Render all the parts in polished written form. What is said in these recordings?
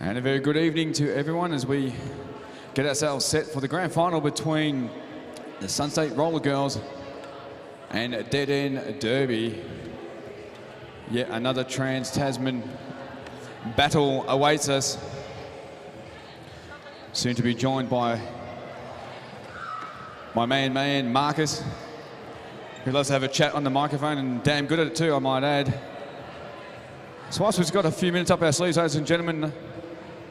And a very good evening to everyone as we get ourselves set for the grand final between the Sunstate Roller Girls and Dead End Derby. Yet another Trans-Tasman battle awaits us. Soon to be joined by my man Marcus, who loves to have a chat on the microphone and damn good at it too, I might add. So whilst we've got a few minutes up our sleeves, ladies and gentlemen,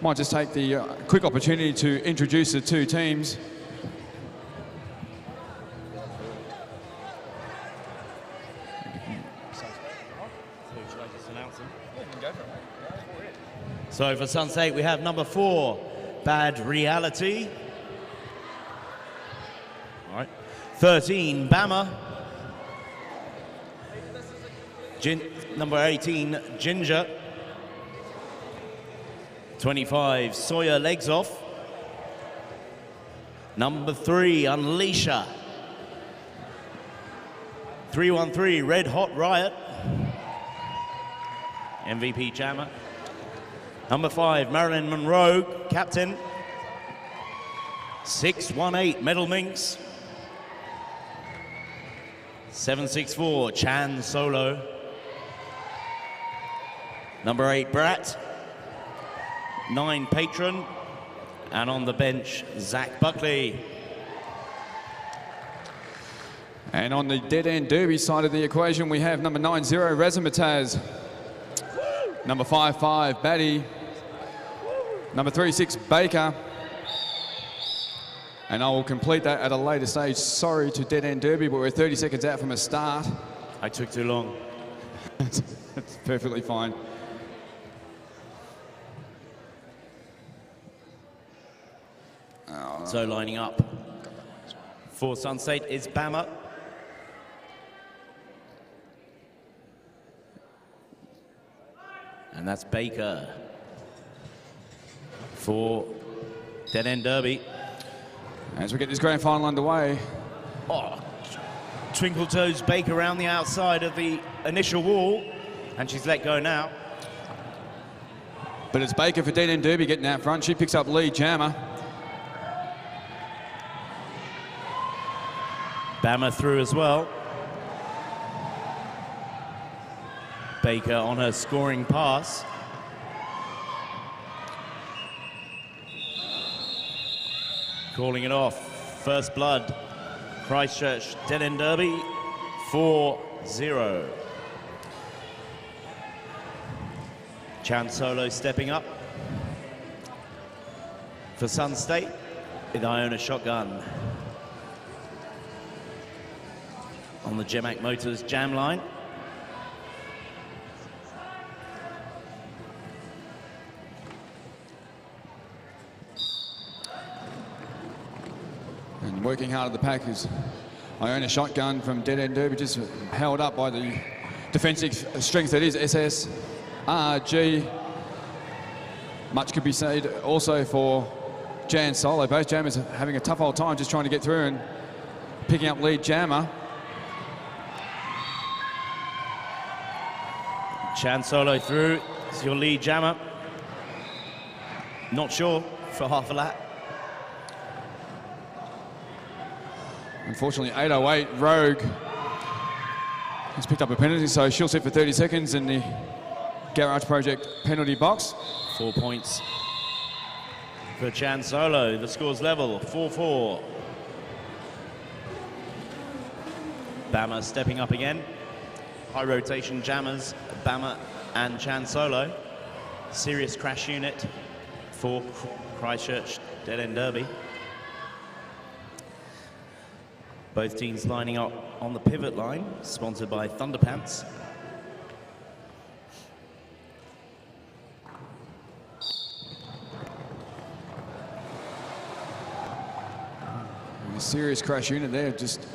might just take the quick opportunity to introduce the two teams. So for Sunstate, we have number 4, Bad Reality. All right. 13, Bama. Number 18, Ginger. 25, Sawyer Legs Off. Number 3, Unleasher. 313, Red Hot Riot. MVP Jammer. Number 5, Marilyn Monroe, Captain. 618, Metal Minx. 764, Chan Solo. Number 8, Brat. 9, Patron. And on the bench, Zach Buckley. And on the Dead End Derby side of the equation, we have number 90, Razzmatazz. Number 55, Batty. Number 36, Baker. And I will complete that at a later stage. Sorry to Dead End Derby, but we're 30 seconds out from a start. I took too long. It's perfectly fine. So lining up for Sunstate is Bama. And that's Baker for Dead End Derby. As we get this grand final underway. Oh, Twinkle Toes Baker around the outside of the initial wall, and she's let go now. But it's Baker for Dead End Derby getting out front. She picks up lead jammer. Bama through as well. Baker on her scoring pass. Calling it off. First blood. Christchurch Dead End Derby 4-0. Chan Solo stepping up for Sunstate with Iona shotgun. On the Gemac Motors jam line. And working hard at the pack is Iona shotgun from Dead End Derby, just held up by the defensive strength that is SSRG. Much could be said also for Jan Solo. Both jammers are having a tough old time just trying to get through and picking up lead jammer. Chan Solo through, it's your lead jammer. Not sure for half a lap. Unfortunately, 808 Rogue has picked up a penalty, so she'll sit for 30 seconds in the Garage Project penalty box. 4 points for Chan Solo. The score's level, 4-4. Bama stepping up again. High rotation jammers, Bama and Chan Solo. Serious crash unit for Christchurch Dead End Derby. Both teams lining up on the pivot line, sponsored by Thunderpants. A serious crash unit there, just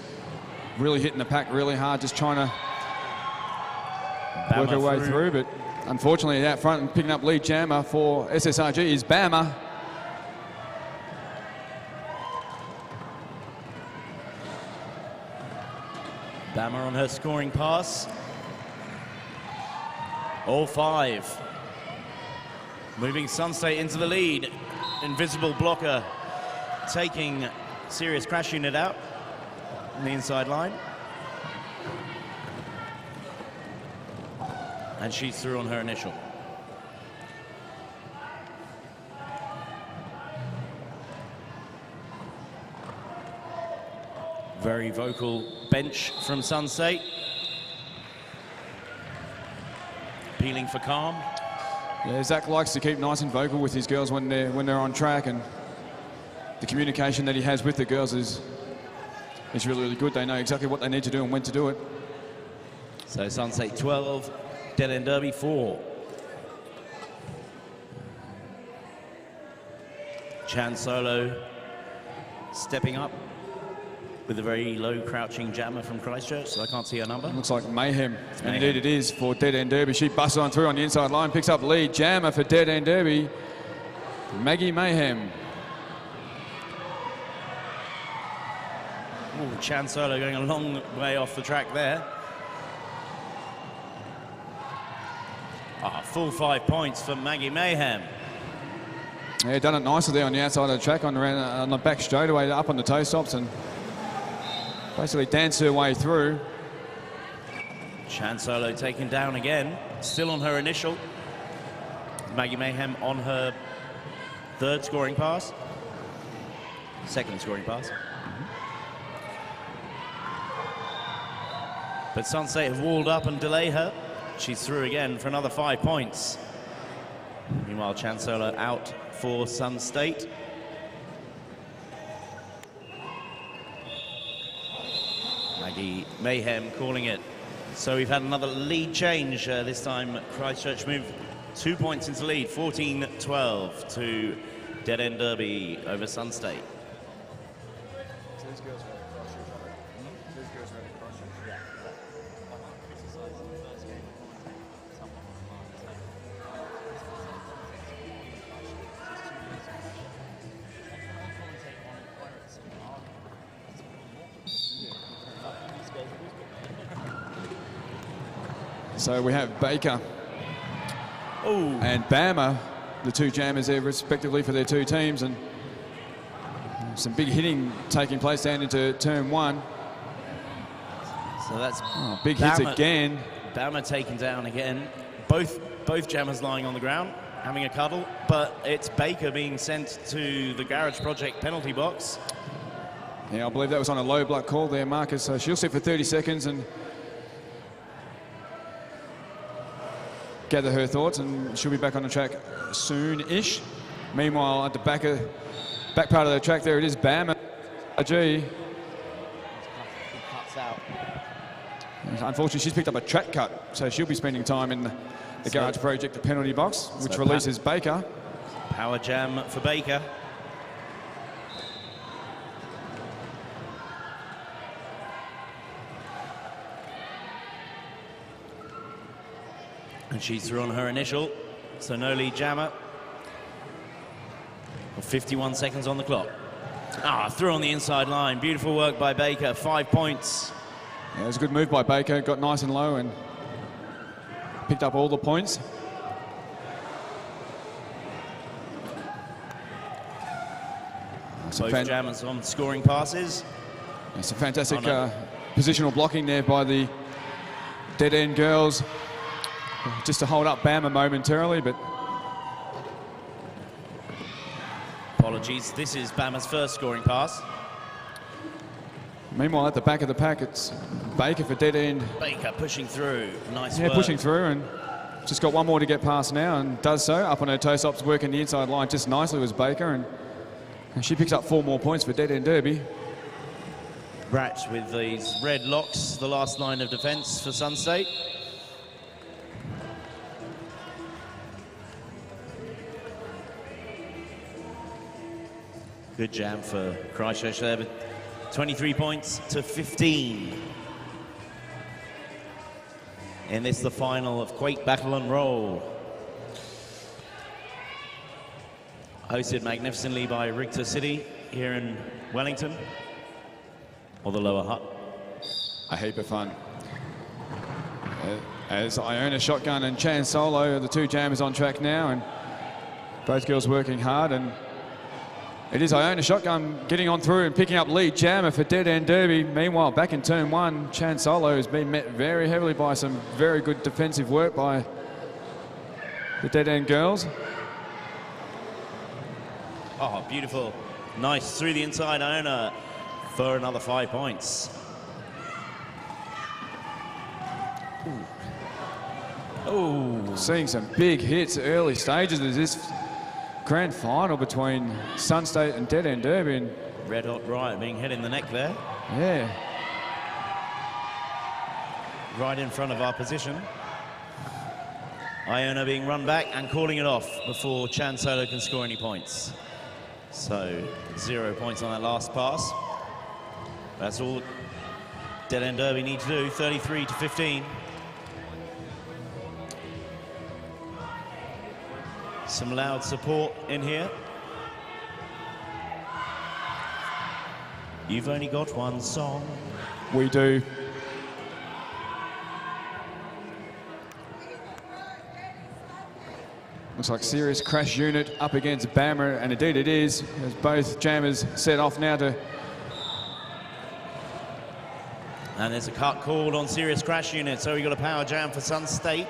really hitting the pack really hard, just trying to work her way through, but unfortunately out front and picking up lead jammer for SSRG is Bama. Bama on her scoring pass. All 5. Moving Sunstate into the lead. Invisible blocker taking serious crash unit out on the inside line. And she's through on her initial. Very vocal bench from Sunstate. Appealing for calm. Yeah, Zach likes to keep nice and vocal with his girls when they're on track, and the communication that he has with the girls is really, really good. They know exactly what they need to do and when to do it. So Sunstate 12, Dead End Derby 4. Chan Solo stepping up with a very low crouching jammer from Christchurch, so I can't see her number. Looks like Mayhem. And indeed it is for Dead End Derby. She busts on through on the inside line, picks up lead. Jammer for Dead End Derby, Maggie Mayhem. Ooh, Chan Solo going a long way off the track there. Full 5 points for Maggie Mayhem. Yeah, done it nicely there on the outside of the track, on the back straightaway, up on the toe stops, and basically danced her way through. Chan Solo taken down again, still on her initial. Maggie Mayhem on her third scoring pass. Second scoring pass. But Sunstate have walled up and delay her. She's through again for another 5 points. Meanwhile, Chan Solo out for Sunstate. Maggie Mayhem calling it. So we've had another lead change. This time Christchurch moved 2 points into lead, 14-12 to Dead End Derby over Sunstate. So we have Baker and Bama, the two jammers there respectively for their two teams, and some big hitting taking place down into turn one. So that's big hits again. Bama taken down again. Both jammers lying on the ground, having a cuddle, but it's Baker being sent to the Garage Project penalty box. Yeah, I believe that was on a low block call there, Marcus. So she'll sit for 30 seconds and gather her thoughts, and she'll be back on the track soon-ish. Meanwhile, at the back part of the track there, it is Bama. SSRG. Cuts out. Unfortunately, she's picked up a track cut, so she'll be spending time in the Garage Project, the penalty box, which releases Baker. Power jam for Baker. And she's through on her initial, so no lead jammer. 51 seconds on the clock. Through on the inside line. Beautiful work by Baker, 5 points. Yeah, it was a good move by Baker, got nice and low and picked up all the points. Both jammers on scoring passes. Yeah, some fantastic positional blocking there by the Dead End girls, just to hold up Bama momentarily, but apologies, this is Bama's first scoring pass. Meanwhile, at the back of the pack, it's Baker for Dead End. Baker pushing through, nice work. Yeah, pushing through, and just got one more to get past now, and does so. Up on her toe stops, working the inside line just nicely was Baker, and she picks up 4 more points for Dead End Derby. Bratch with these red locks, the last line of defence for Sunstate. Good jam for Christchurch there, but 23 points to 15. And this is the final of Quake Battle and Roll. Hosted magnificently by Richter City here in Wellington, or the Lower Hutt. A heap of fun. As Iona Shotgun and Chan Solo are the two jammers on track now, and Both girls working hard, and it is Iona Shotgun getting on through and picking up lead jammer for Dead End Derby. Meanwhile, back in turn one, Chan Solo has been met very heavily by some very good defensive work by the Dead End girls. Oh, beautiful. Nice through the inside, Iona, for another 5 points. Oh, Seeing some big hits early stages of this grand final between Sun State and Dead End Derby. And red hot riot being hit in the neck there. yeah, Right in front of our position. Iona being run back and calling it off before Chan Solo can score any points. So 0 points on that last pass. That's all Dead End Derby need to do, 33-15. Some loud support in here. You've only got one song. we do. Looks like serious crash unit up against Bama, and indeed it is, as both jammers set off now to... And there's a cut called on serious crash unit, so we've got a power jam for Sun State.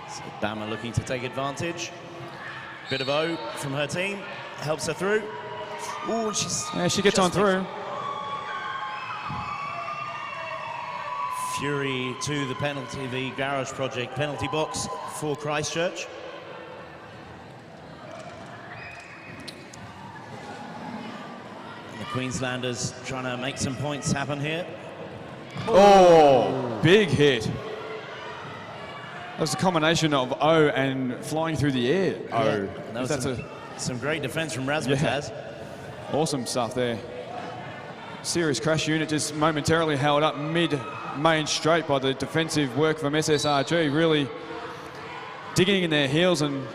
So Bama looking to take advantage. Bit of O from her team, helps her through. Ooh, she gets on through. Fury to the penalty, the Garage Project penalty box for Christchurch. And the Queenslanders trying to make some points happen here. Oh, big hit. That was a combination of O and flying through the air. O. That was some great defense from Razmataz. Awesome stuff there. Serious crash unit just momentarily held up mid-main straight by the defensive work from SSRG, really digging in their heels and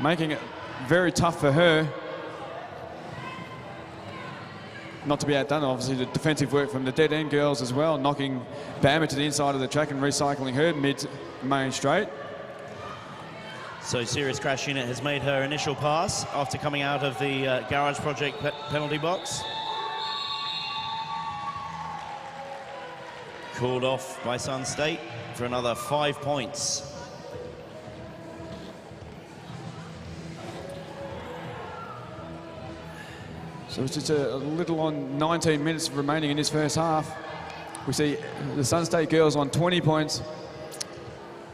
making it very tough for her. Not to be outdone, obviously, the defensive work from the Dead End girls as well, knocking Bama to the inside of the track and recycling her mid-main straight. So Serious Crash Unit has made her initial pass after coming out of the Garage Project penalty box. Called off by Sun State for another 5 points. So it's just a little on 19 minutes remaining in this first half. We see the Sun State girls on 20 points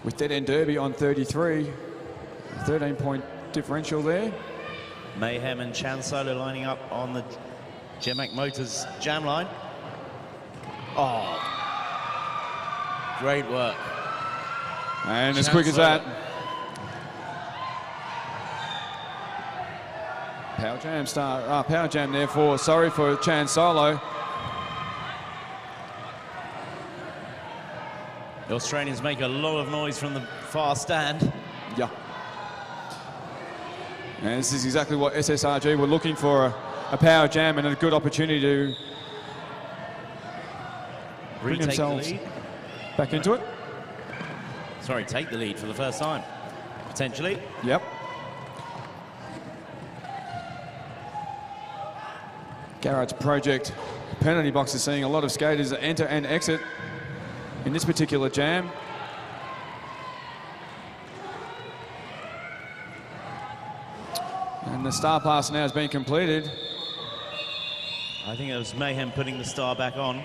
with Dead End Derby on 33. 13-point differential there. Mayhem and Chan Solo lining up on the Gemac Motors jam line. Oh, great work. And as quick as that. Power jam there for Chan Solo. The Australians make a lot of noise from the far stand. Yeah. And this is exactly what SSRG were looking for, a power jam and a good opportunity to bring themselves back into it. Sorry, take the lead for the first time, potentially. Yep. Garage Project penalty box is seeing a lot of skaters enter and exit in this particular jam. And the star pass now has been completed. I think it was Mayhem putting the star back on.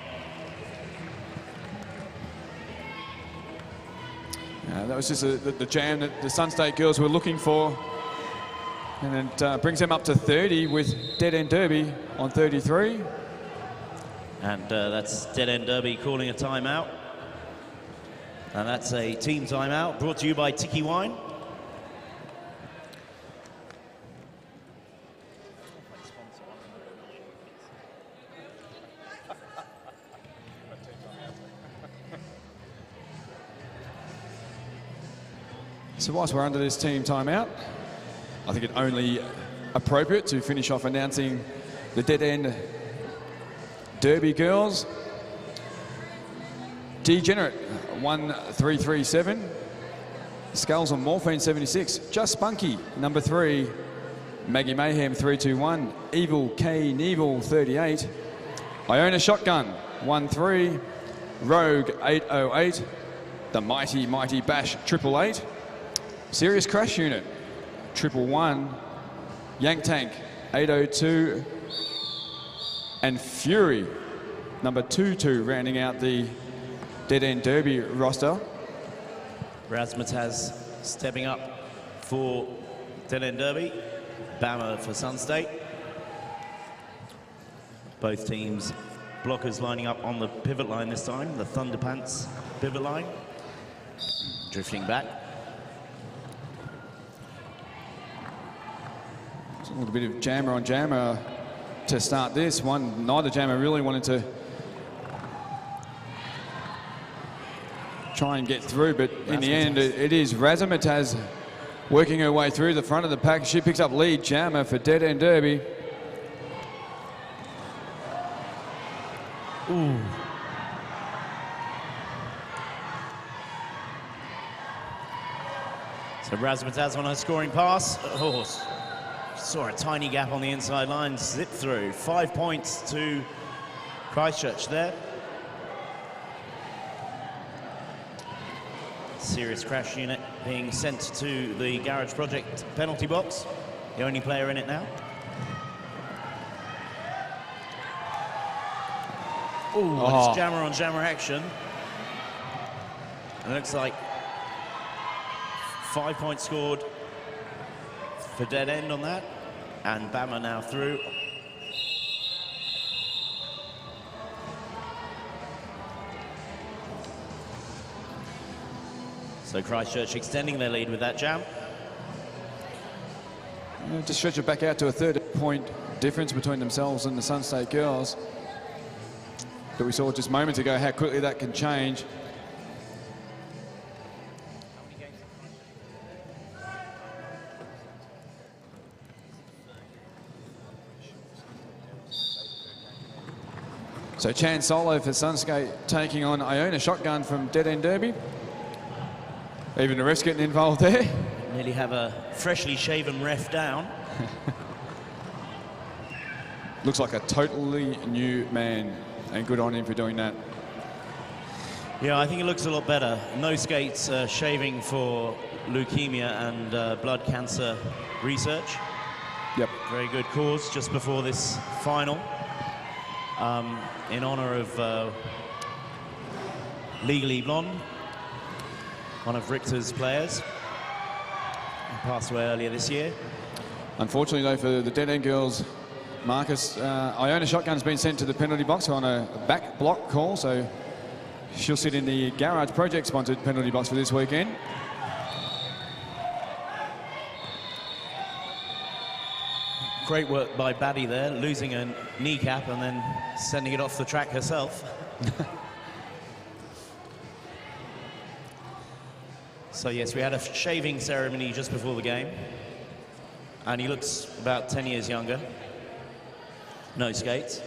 That was just the jam that the Sun State girls were looking for. And it brings them up to 30 with Dead End Derby on 33. And that's Dead End Derby calling a timeout. And that's a team timeout brought to you by Tiki Wine. So whilst we're under this team timeout, I think it only appropriate to finish off announcing the Dead End Derby girls. Degenerate 1337 Skulls on Morphine 76. Just Spunky, number 3. Maggie Mayhem 321. Evil K Neville 38. Iona Shotgun 13. Rogue 808. The Mighty Bash 888. Serious Crash Unit 111. Yank Tank 802. And Fury number 22 rounding out the Dead End Derby roster. Razmataz stepping up for Dead End Derby. Bama for Sun State. Both teams blockers lining up on the pivot line this time, the Thunderpants pivot line. Drifting back. It's a little bit of jammer on jammer to start this one. Neither jammer really wanted to try and get through, but in the end it is Razmataz working her way through the front of the pack. She picks up lead jammer for Dead End Derby. Ooh. So Razmataz on her scoring pass. Oh, saw a tiny gap on the inside line, zip through. 5 points to Christchurch there. Serious Crash Unit being sent to the Garage Project penalty box. The only player in it now. Ooh, it's jammer on jammer action. It looks like 5 points scored for Dead End on that. And Bama now through. So Christchurch extending their lead with that jam. To stretch it back out to a 30-point difference between themselves and the Sun State girls. But we saw just moments ago how quickly that can change. So Chan Solo for Sunscape taking on Iona Shotgun from Dead End Derby. Even the ref's getting involved there. Nearly have a freshly shaven ref down. Looks like a totally new man, and good on him for doing that. Yeah, I think it looks a lot better. No skates, shaving for leukemia and blood cancer research. Yep. Very good cause just before this final. In honor of Legally Blonde, one of Richter's players. He passed away earlier this year. Unfortunately, though, for the Dead End girls, Marcus, Iona Shotgun's been sent to the penalty box on a back block call, so she'll sit in the Garage Project-sponsored penalty box for this weekend. Great work by Baddy there, losing a kneecap and then sending it off the track herself. So yes, we had a shaving ceremony just before the game. And he looks about 10 years younger. No skates.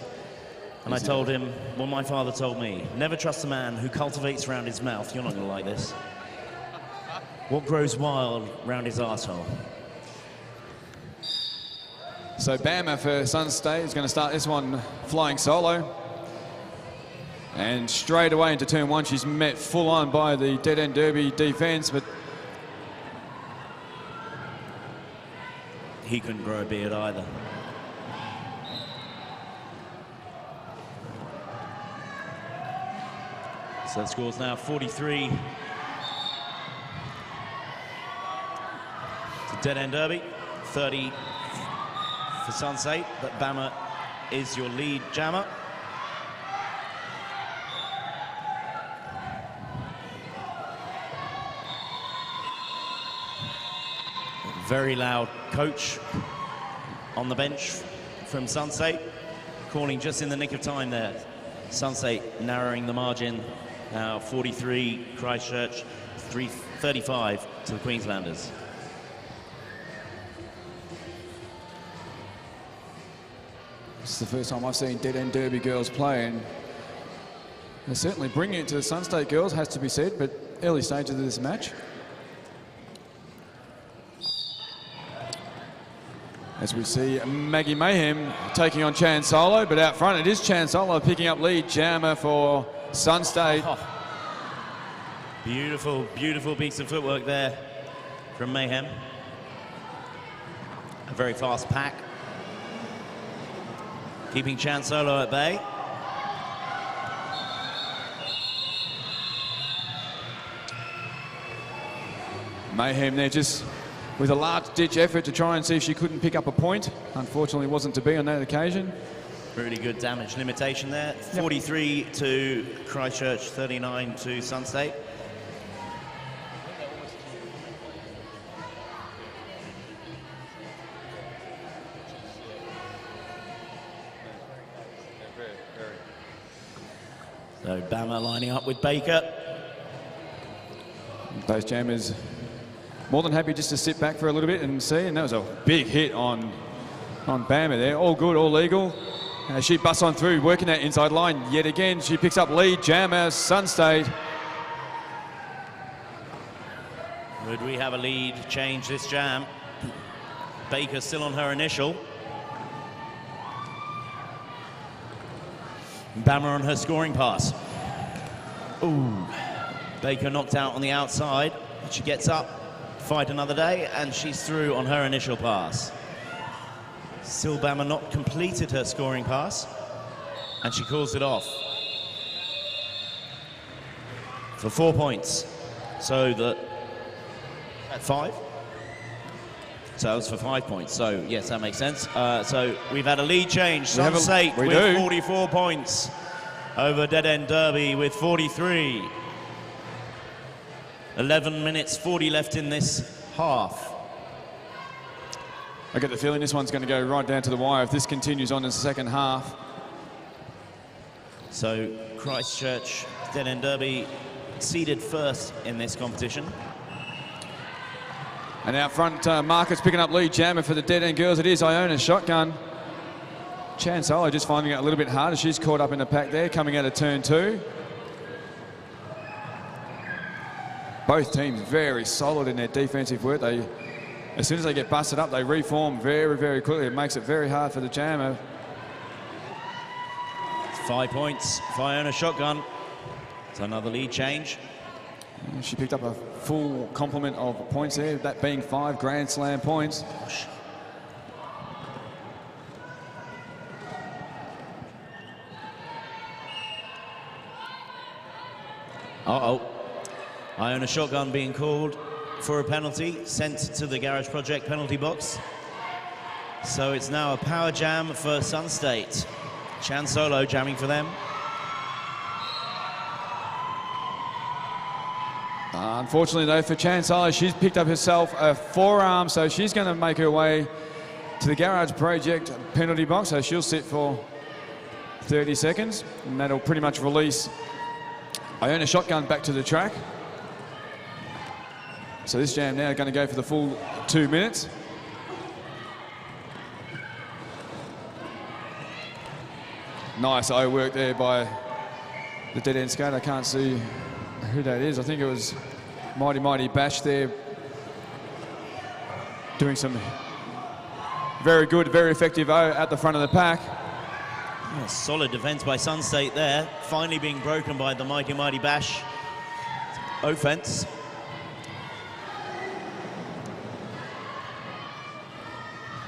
And I told him what my father told me. Never trust a man who cultivates round his mouth. You're not going to like this. What grows wild round his arsehole? So Bama for Sun State is going to start this one flying solo. And straight away into turn one, she's met full on by the Dead End Derby defense, but he couldn't grow a beard either. So the score's now 43 to Dead End Derby, 30 for Sun State, but Bama is your lead jammer. Very loud coach on the bench from Sun State, calling just in the nick of time there. Sun State narrowing the margin, now 43 Christchurch, 35 to the Queenslanders. This is the first time I've seen Dead End Derby girls play, and they're certainly bringing it to the Sun State girls, has to be said, but early stages of this match. As we see Maggie Mayhem taking on Chan Solo, but out front it is Chan Solo picking up lead jammer for Sun State. Oh. Beautiful, beautiful piece of footwork there from Mayhem. A very fast pack. Keeping Chan Solo at bay. Mayhem there just with a last-ditch effort to try and see if she couldn't pick up a point. Unfortunately, wasn't to be on that occasion. Really good damage limitation there. 43 to Christchurch, 39 to Sun State. So Bama lining up with Baker. Those jammers more than happy just to sit back for a little bit and see, and that was a big hit on Bama there. All good, all legal. She busts on through, working that inside line yet again. She picks up lead jammer, Sun State. Would we have a lead change this jam? Baker still on her initial. Bama on her scoring pass. Ooh, Baker knocked out on the outside. She gets up, fight another day, and she's through on her initial pass. Still Bama not completed her scoring pass, and she calls it off. For 4 points. So that, at 5? So that was for 5 points. So yes, that makes sense. So we've had a lead change. Sun State with 44 points over Dead End Derby with 43. 11 minutes 40 left in this half. I get the feeling this one's going to go right down to the wire if this continues on in the second half. So Christchurch Dead End Derby seeded first in this competition. And out front, Marcus picking up lead jammer for the Dead End girls. It is Iona shotgun. Chan Solo just finding it a little bit harder. She's caught up in the pack there, coming out of turn 2. Both teams very solid in their defensive work. As soon as they get busted up, they reform very, very quickly. It makes it very hard for the jammer. 5 points for Iona shotgun. It's another lead change. She picked up a full complement of points there, that being 5 Grand Slam points. Uh-oh. Iona shotgun being called for a penalty, sent to the Garage Project penalty box. So it's now a power jam for Sun State. Chan Solo jamming for them. Unfortunately though for Chan Solo, she's picked up herself a forearm, so she's going to make her way to the Garage Project penalty box. So she'll sit for 30 seconds, and that'll pretty much release Iona shotgun back to the track. So this jam now going to go for the full 2 minutes. Nice O work there by the Dead End skater. I can't see who that is. I think it was Mighty Bash there, doing some very good, very effective O at the front of the pack. Yeah, solid defense by Sun State there. Finally being broken by the Mighty Bash offense.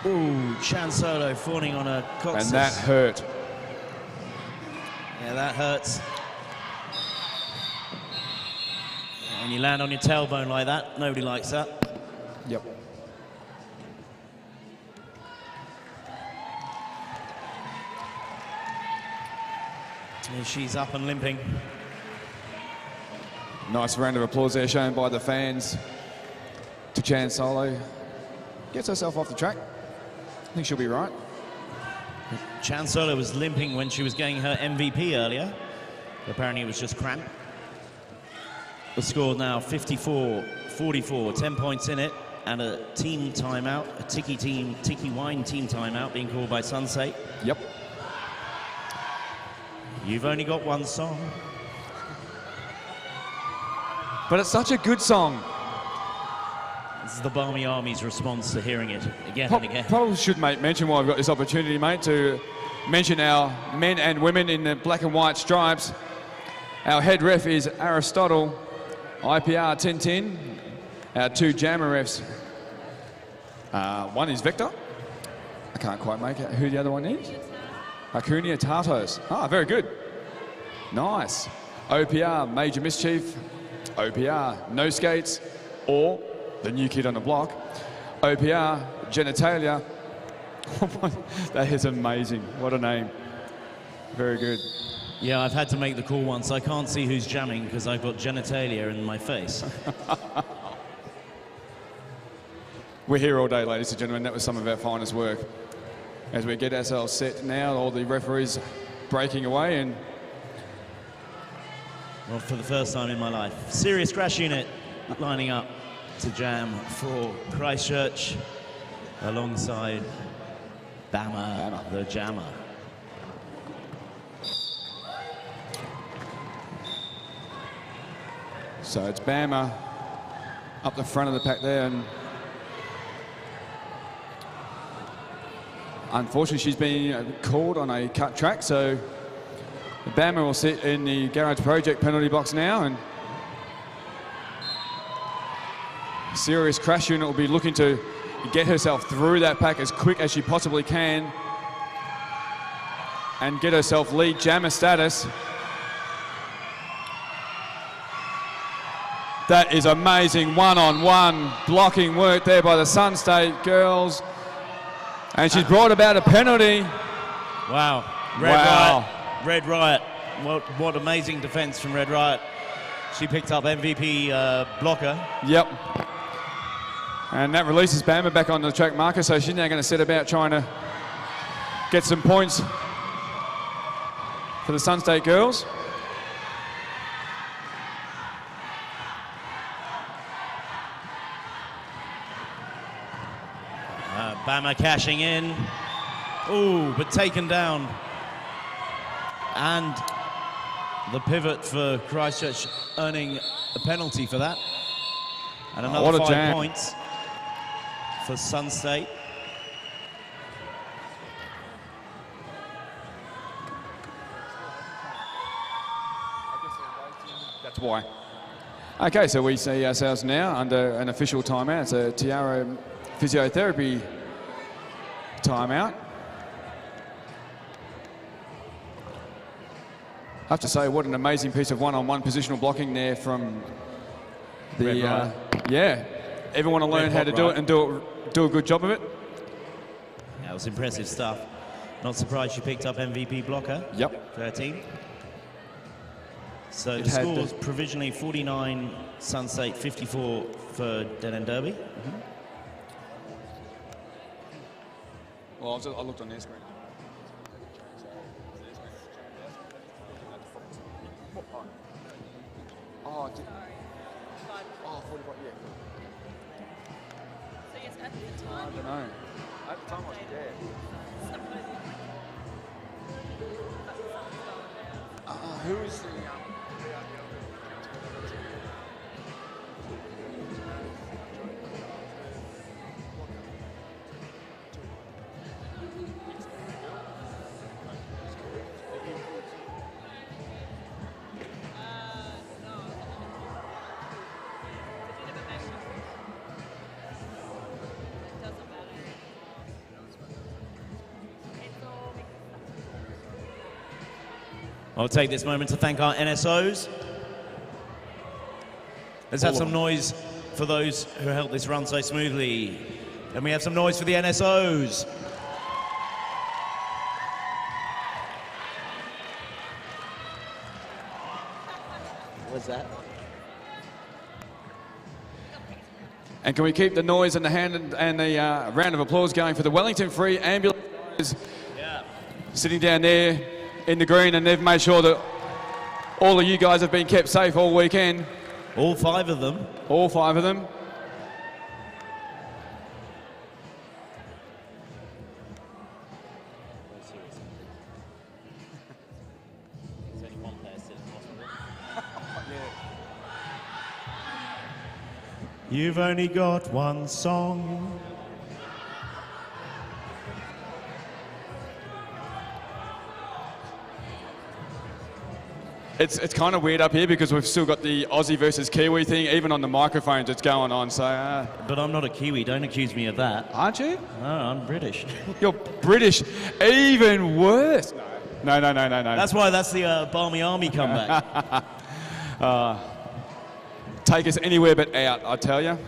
Ooh, Chan Solo falling on a coccyx. And that hurt. Yeah, that hurts. When you land on your tailbone like that, nobody likes that. Yep. And she's up and limping. Nice round of applause there shown by the fans to Chan Solo. Gets herself off the track. I think she'll be right. Chan Solo was limping when she was getting her MVP earlier. Apparently it was just cramp. The score now 54-44, 10 points in it, and a team timeout, a Tiki Wine team timeout being called by Sun State. Yep. You've only got one song. But it's such a good song. This is the Barmy Army's response to hearing it again and again. Probably should mention while I've got this opportunity, mate, to mention our men and women in the black and white stripes. Our head ref is Aristotle, IPR 1010. Our 2 jammer refs, one is Vector. I can't quite make out who the other one is. Acunia Tartos. Ah, very good. Nice. OPR, Major Mischief. OPR, No Skates, or the new kid on the block. OPR, Genitalia. That is amazing. What a name. Very good. Yeah, I've had to make the call once. I can't see who's jamming because I've got genitalia in my face. We're here all day, ladies and gentlemen. That was some of our finest work. As we get ourselves set now, all the referees breaking away, and well, for the first time in my life, Serious Crash Unit lining up to jam for Christchurch alongside Bama, the jammer. So it's Bama up the front of the pack there, and unfortunately she's been called on a cut track, so Bama will sit in the Garage Project penalty box now, and Serious Crash Unit will be looking to get herself through that pack as quick as she possibly can and get herself lead jammer status. That is amazing one-on-one blocking work there by the Sun State girls. And she's brought about a penalty. Wow. Red Riot. What amazing defense from Red Riot. She picked up MVP blocker. Yep. And that releases Bama back on the track marker, so she's now going to set about trying to get some points for the Sun State girls. Bama cashing in. Ooh, but taken down. And the pivot for Christchurch earning a penalty for that. And another 5 points for Sun State. That's why. Okay, so we see ourselves now under an official timeout. It's a Tiara physiotherapy timeout. I have to say, what an amazing piece of one-on-one positional blocking there from the yeah. Everyone will learn how to do it and do a good job of it. That was impressive stuff. Not surprised you picked up MVP blocker. Yep. 13. So the scores provisionally 49 Sun State, 54 for Dead End Derby. Mm-hmm. Well, I looked on their screen. Oh, 45, yeah. So yes, at the time. I don't know. At the time I was there. Who is the... I'll take this moment to thank our NSOs. Let's have some noise for those who helped this run so smoothly. And we have some noise for the NSOs. What's that? And can we keep the noise and the hand and the round of applause going for the Wellington Free Ambulance sitting down there in the green, and they've made sure that all of you guys have been kept safe all weekend. All 5 of them. All 5 of them. You've only got one song. It's kind of weird up here because we've still got the Aussie versus Kiwi thing. Even on the microphones, it's going on. So, But I'm not a Kiwi. Don't accuse me of that. Aren't you? No, I'm British. You're British. Even worse. No. That's why that's the Balmy Army comeback. Take us anywhere but out, I tell you.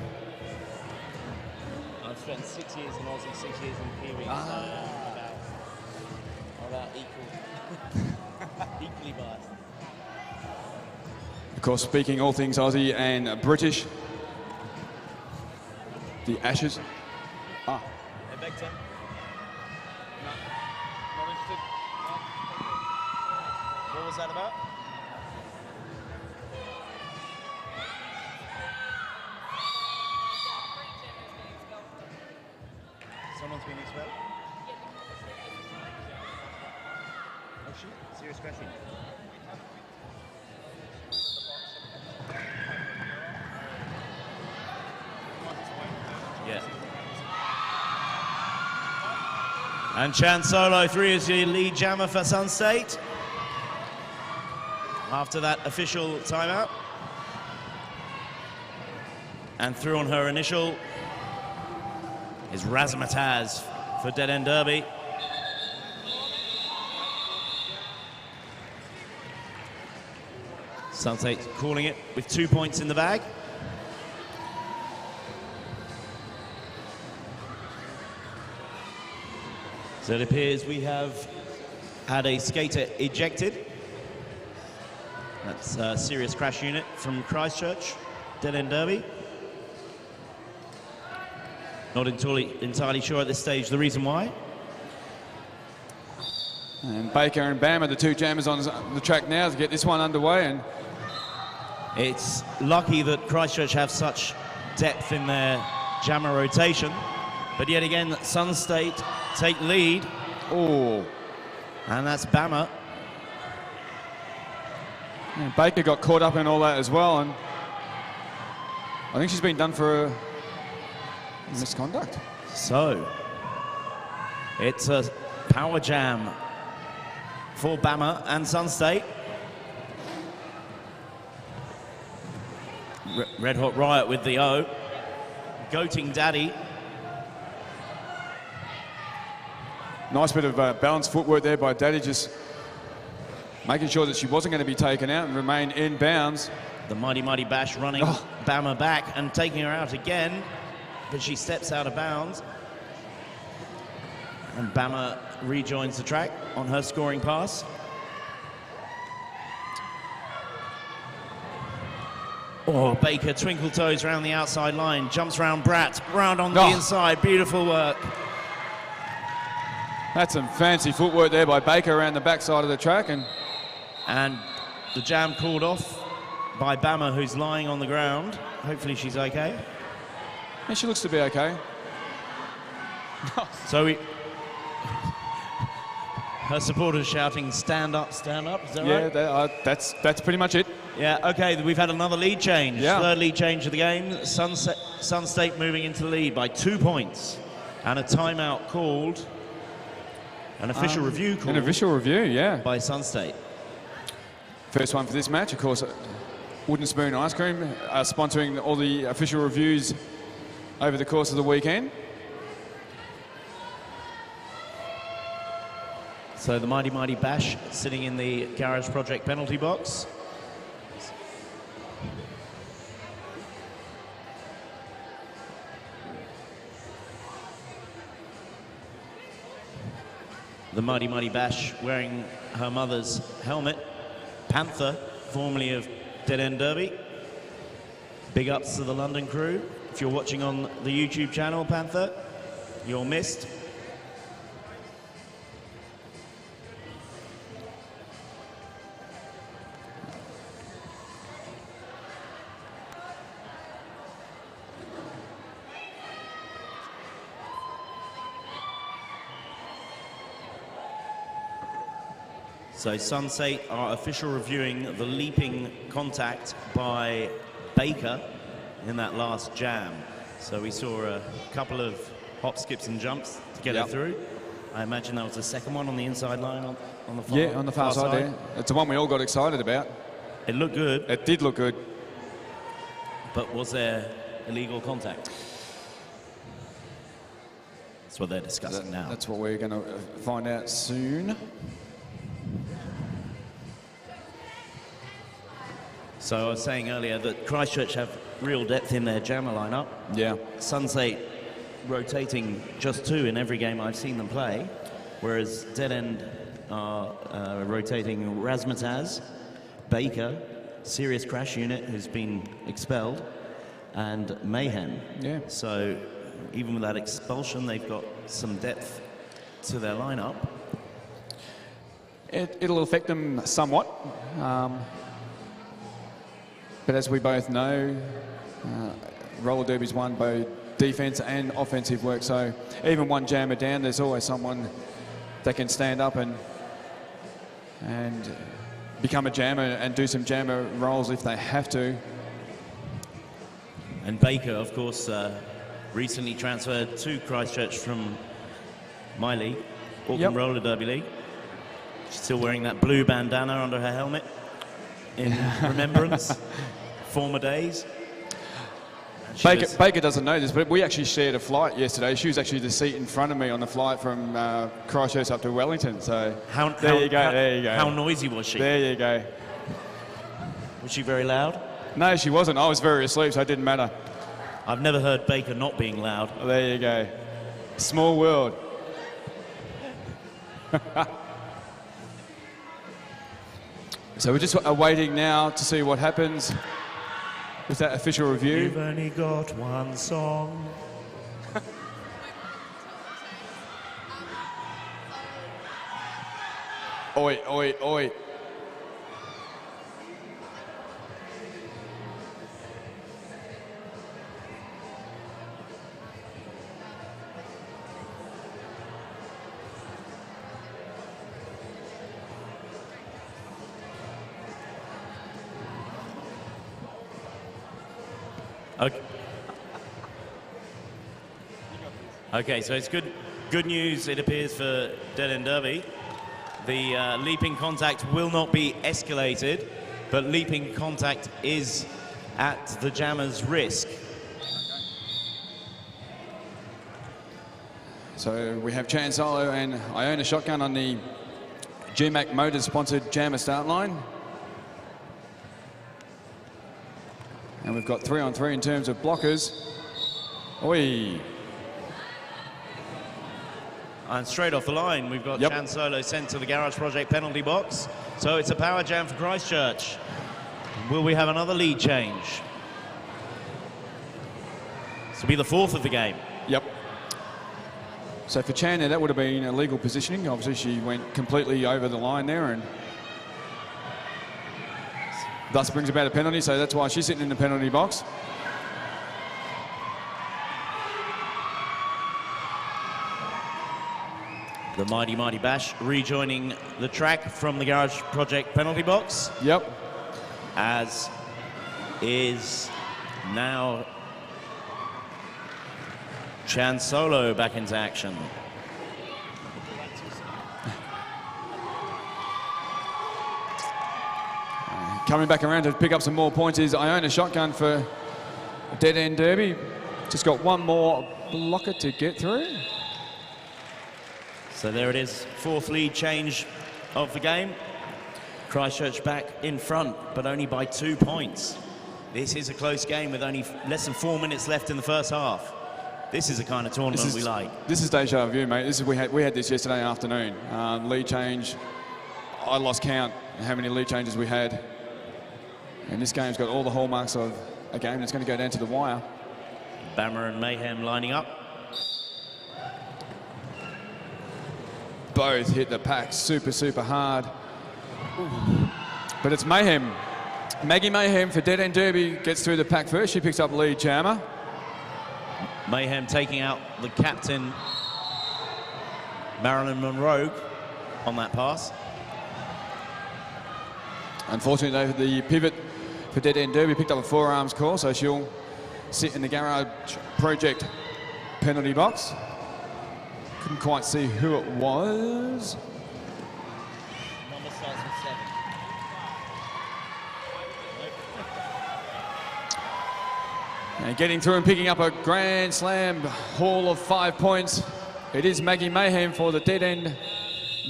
I've spent 6 years in Aussie, 6 years in Kiwi. So about equally biased. Of course, speaking all things Aussie and British. The Ashes. Hey, Beckton. Not interested. What was that about? Someone's been expelled? Oh shit, serious crashing. Yeah. And Chan Solo 3 is your lead jammer for Sun State. After that official timeout. And through on her initial is Razzmatazz for Dead End Derby. Sun State calling it with 2 points in the bag. So it appears we have had a skater ejected. That's a serious crash unit from Christchurch, Dead End Derby. Not entirely sure at this stage the reason why. And Baker and Bam are the two jammers on the track now to get this one underway. And it's lucky that Christchurch have such depth in their jammer rotation. But yet again, Sun State take lead. oh, And that's Bama. and Baker got caught up in all that as well. And I think she's been done for misconduct. So, it's a power jam for Bama and Sun State. Red Hot Riot with the O. Goating Daddy. Nice bit of balanced footwork there by Daddy, just making sure that she wasn't going to be taken out and remain in bounds. The Mighty Mighty Bash running Bama back and taking her out again, but she steps out of bounds. And Bama rejoins the track on her scoring pass. Oh, Baker twinkle toes around the outside line, jumps round Bratt, round on the inside, beautiful work. That's some fancy footwork there by Baker around the backside of the track. And the jam called off by Bama, who's lying on the ground. Hopefully she's okay. And she looks to be okay. So her supporters shouting, stand up, is that right? Yeah, that's pretty much it. Yeah, okay, we've had another lead change. Yeah. Third lead change of the game. Sun State moving into the lead by 2 points. And a timeout called. An official review called. An official review, yeah. By Sun State. First one for this match, of course, Wooden Spoon Ice Cream sponsoring all the official reviews over the course of the weekend. So the Mighty Mighty Bash sitting in the Garage Project penalty box. The Mighty Mighty Bash wearing her mother's helmet. Panther, formerly of Dead End Derby. Big ups to the London crew. If you're watching on the YouTube channel, Panther, you're missed. So Sun State are official reviewing the leaping contact by Baker in that last jam. So we saw a couple of hop, skips and jumps to get her through. I imagine that was the second one on the inside line on the far, on the far side there. It's the one we all got excited about. It looked good. It did look good. But was there illegal contact? That's what they're discussing now. That's what we're going to find out soon. So I was saying earlier that Christchurch have real depth in their jammer lineup. Yeah. Sunset rotating just 2 in every game I've seen them play, whereas Dead End are rotating Razmataz, Baker, Serious Crash Unit, who's been expelled, and Mayhem. Yeah. So even with that expulsion, they've got some depth to their lineup. It'll affect them somewhat. But as we both know, roller derby's won both defense and offensive work. So even one jammer down, there's always someone that can stand up and become a jammer and do some jammer rolls if they have to. And Baker, of course, recently transferred to Christchurch from my league, Auckland Roller Derby League. She's still wearing that blue bandana under her helmet in remembrance, former days. Baker doesn't know this, but we actually shared a flight yesterday. She was actually the seat in front of me on the flight from Christchurch up to Wellington. So there you go. How noisy was she? There you go. Was she very loud? No, she wasn't. I was very asleep, so it didn't matter. I've never heard Baker not being loud. Well, there you go. Small world. So we're just awaiting now to see what happens with that official review. You've only got one song. Oi, oi, oi. Okay, so it's good news, it appears, for Dead End Derby. The leaping contact will not be escalated, but leaping contact is at the jammer's risk. So we have Chan Solo and Iona Shotgun on the GMAC Motors-sponsored jammer start line. And we've got 3-on-3 in terms of blockers. Oi. And straight off the line, we've got Chan Solo sent to the Garage Project penalty box. So it's a power jam for Christchurch. Will we have another lead change? This will be the 4th of the game. Yep. So for Chan, that would have been illegal positioning. Obviously, she went completely over the line there and thus brings about a penalty. So that's why she's sitting in the penalty box. The Mighty Mighty Bash rejoining the track from the Garage Project penalty box. Yep. As is now Chan Solo back into action. Coming back around to pick up some more points is Iona Shotgun for Dead End Derby. Just got one more blocker to get through. So there it is, 4th lead change of the game. Christchurch back in front, but only by 2 points. This is a close game with only less than 4 minutes left in the first half. This is the kind of tournament we like. This is deja vu, mate. This is we had this yesterday afternoon. Lead change. I lost count how many lead changes we had. And this game's got all the hallmarks of a game that's going to go down to the wire. Bammer and Mayhem lining up. Both hit the pack super, super hard. But it's Mayhem. Maggie Mayhem for Dead End Derby gets through the pack first. She picks up lead jammer. Mayhem taking out the captain, Marilyn Monroe, on that pass. Unfortunately, though, the pivot for Dead End Derby picked up a forearms call, so she'll sit in the garage project penalty box. Couldn't quite see who it was. Number starts with 7. And getting through and picking up a Grand Slam haul of 5 points. It is Maggie Mayhem for the Dead End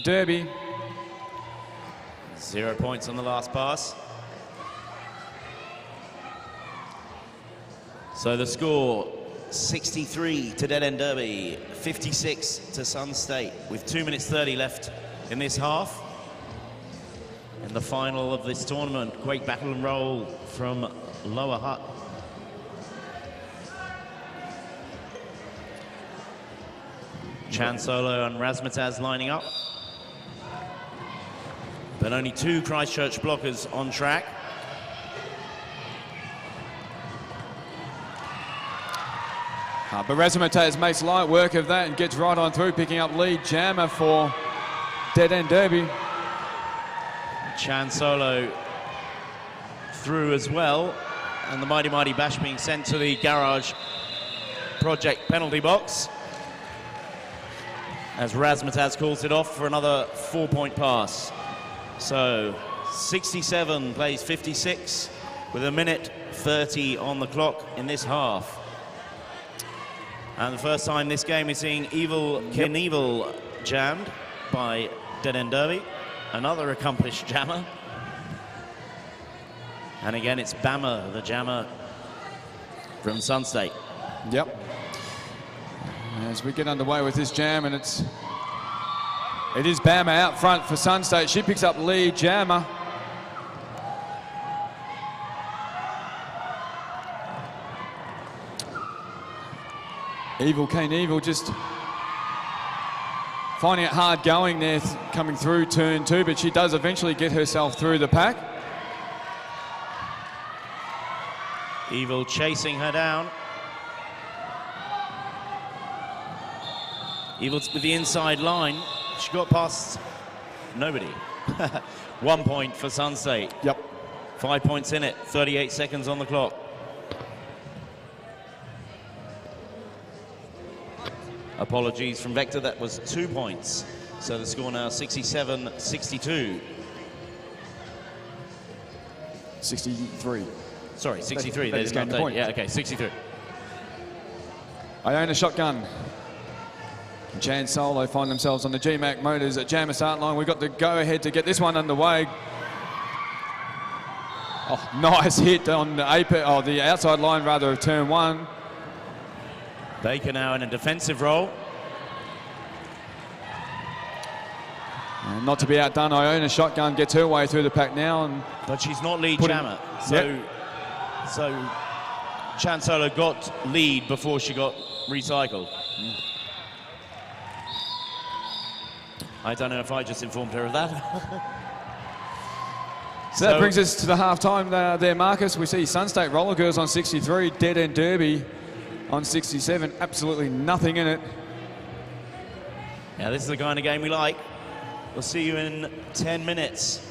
Derby. 0 points on the last pass. So the score, 63 to Dead End Derby, 56 to Sun State, with 2 minutes 30 left in this half. In the final of this tournament, great battle and roll from Lower Hutt. Chan Solo and Razmataz lining up. But only 2 Christchurch blockers on track. But Razmataz makes light work of that and gets right on through, picking up lead jammer for Dead End Derby. Chan Solo through as well, and the Mighty Mighty Bash being sent to the garage project penalty box as Razmataz calls it off for another 4-point pass. So 67 plays 56 with 1:30 on the clock in this half. And the first time this game is seeing Evil Knievel jammed by Dead End Derby, another accomplished jammer. And again, it's Bama, the jammer from Sun State. Yep. As we get underway with this jam, and it is Bama out front for Sun State. She picks up lead jammer. Evil Knievel just finding it hard going there, coming through turn 2, but she does eventually get herself through the pack. Evil chasing her down. Evil's with the inside line. She got past nobody. 1 point for Sun State. Yep. 5 points in it, 38 seconds on the clock. Apologies from Vector, that was 2 points. So the score now 67-62. 63. Sorry, 63. They just gained the point. Yeah, okay, 63. I own a shotgun. Chan Solo find themselves on the GMAC Motors at jammer start line. We've got the go-ahead to get this one underway. Oh, nice hit on the outside line rather of turn 1. Baker now in a defensive role. And not to be outdone, I own a shotgun, gets her way through the pack now. But she's not lead jammer. So Chan Solo got lead before she got recycled. I don't know if I just informed her of that. So that brings us to the half-time there, Marcus. We see Sun State Roller Girls on 63, Dead End Derby on 67. Absolutely nothing in it. Yeah, this is the kind of game we like. We'll see you in 10 minutes.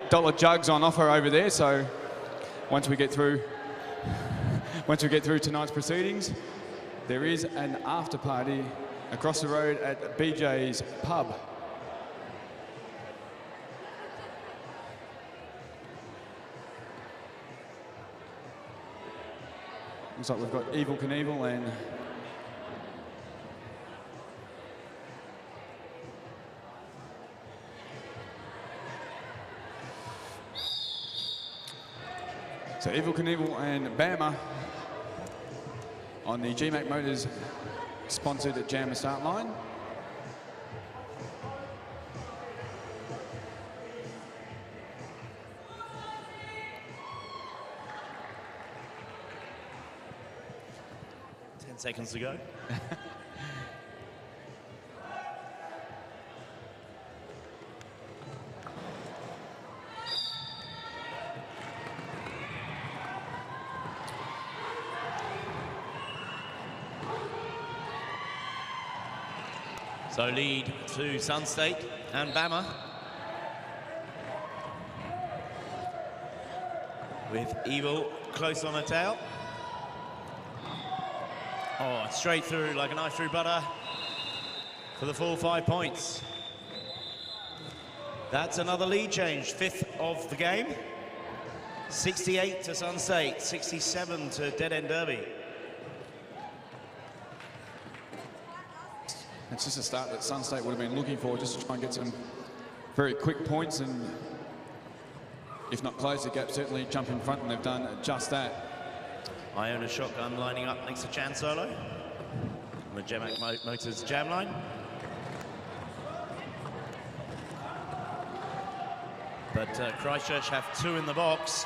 $8 jugs on offer over there. So once we get through tonight's proceedings, there is an after party across the road at BJ's Pub. Looks like we've got Evil Knievel and so Evil Knievel and Bama on the GMAC Motors sponsored Jammer start line. Seconds to go. So lead to Sun State and Bama, with Evil close on the tail. Oh, straight through like a knife through butter for the full 5 points. That's another lead change, 5th of the game. 68 to Sun State, 67 to Dead End Derby. It's just a start that Sun State would have been looking for, just to try and get some very quick points and, if not close the gap, certainly jump in front, and they've done just that. Iona Shotgun lining up next to Chan Solo on the GMAC Motors jam line. But Christchurch have 2 in the box,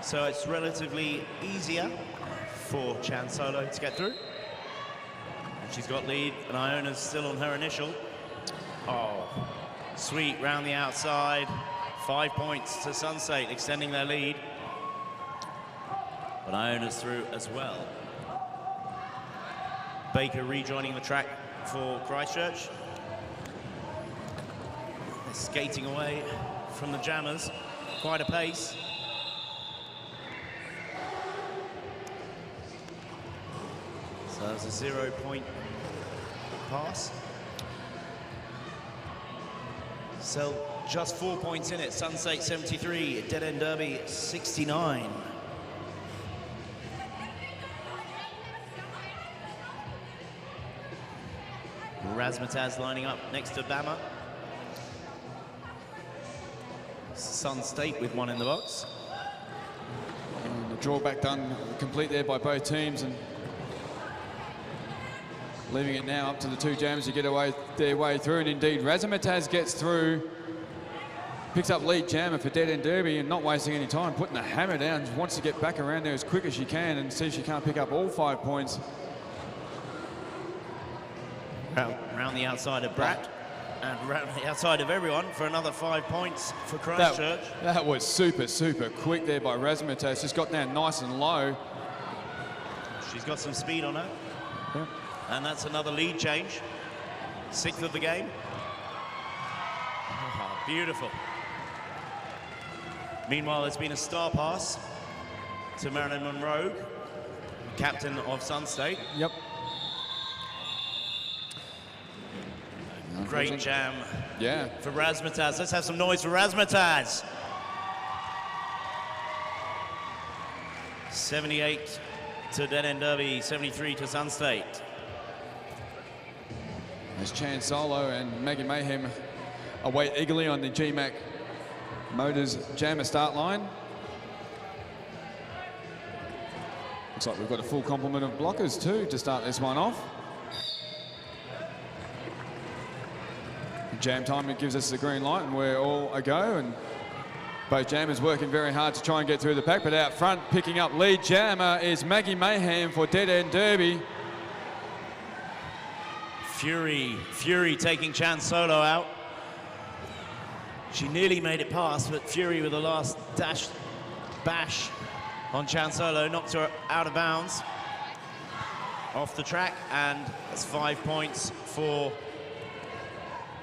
so it's relatively easier for Chan Solo to get through. And she's got lead, and Iona's still on her initial. Oh, sweet round the outside. 5 points to Sun State, extending their lead. But Iona's through as well. Baker rejoining the track for Christchurch. They're skating away from the jammers, quite a pace. So that's a 0-point pass. So just 4 points in it. Sun State 73, Dead End Derby 69. Razmataz lining up next to Bama. Sun State with 1 in the box. And the drawback done complete there by both teams, and leaving it now up to the 2 jammers to get their way through. And indeed, Razmataz gets through, picks up lead jammer for Dead End Derby, and not wasting any time, putting the hammer down, wants to get back around there as quick as she can and see if she can't pick up all 5 points. Round the outside of Bratt and round the outside of everyone for another 5 points for Christchurch. That was super, super quick there by Razmataz. Just got down nice and low. She's got some speed on her. Yeah. And that's another lead change. 6th of the game. Oh, beautiful. Meanwhile, there's been a star pass to Marilyn Monroe, captain of Sun State. Yep. Great jam, yeah, for Razmataz. Let's have some noise for Razmataz. 78 to Dead End Derby, 73 to Sun State. As Chan Solo and Maggie Mayhem await eagerly on the GMAC Motors jammer start line. Looks like we've got a full complement of blockers too to start this one off. Jam time, it gives us the green light, and we're all a go. And both jammers working very hard to try and get through the pack, but out front, picking up lead jammer is Maggie Mayhem for Dead End Derby. Fury taking Chan Solo out. She nearly made it past, but Fury with the last bash on Chan Solo knocked her out of bounds, off the track, and that's 5 points for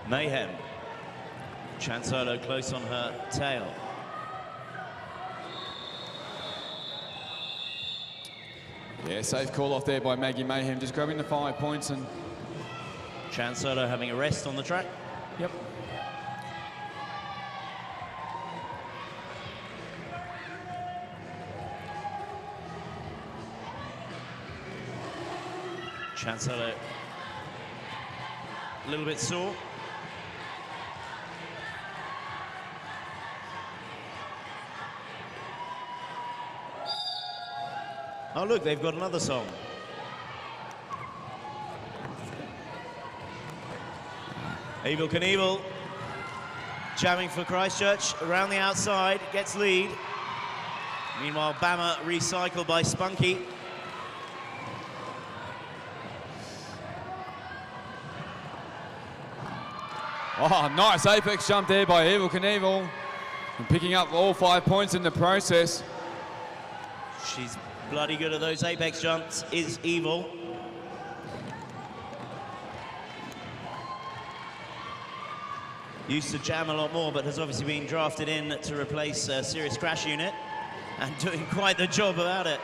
Mayhem. Chansolo close on her tail. Yeah, safe call off there by Maggie Mayhem, just grabbing the 5 points and... Chansolo having a rest on the track. Yep. Chansolo a little bit sore. Oh look, they've got another song. Evel Knievel jamming for Christchurch around the outside, gets lead. Meanwhile, Bama recycled by Spunky. Oh, nice apex jump there by Evel Knievel. And picking up all 5 points in the process. She's bloody good at those apex jumps, is Evel. Used to jam a lot more, but has obviously been drafted in to replace a serious crash unit and doing quite the job about it.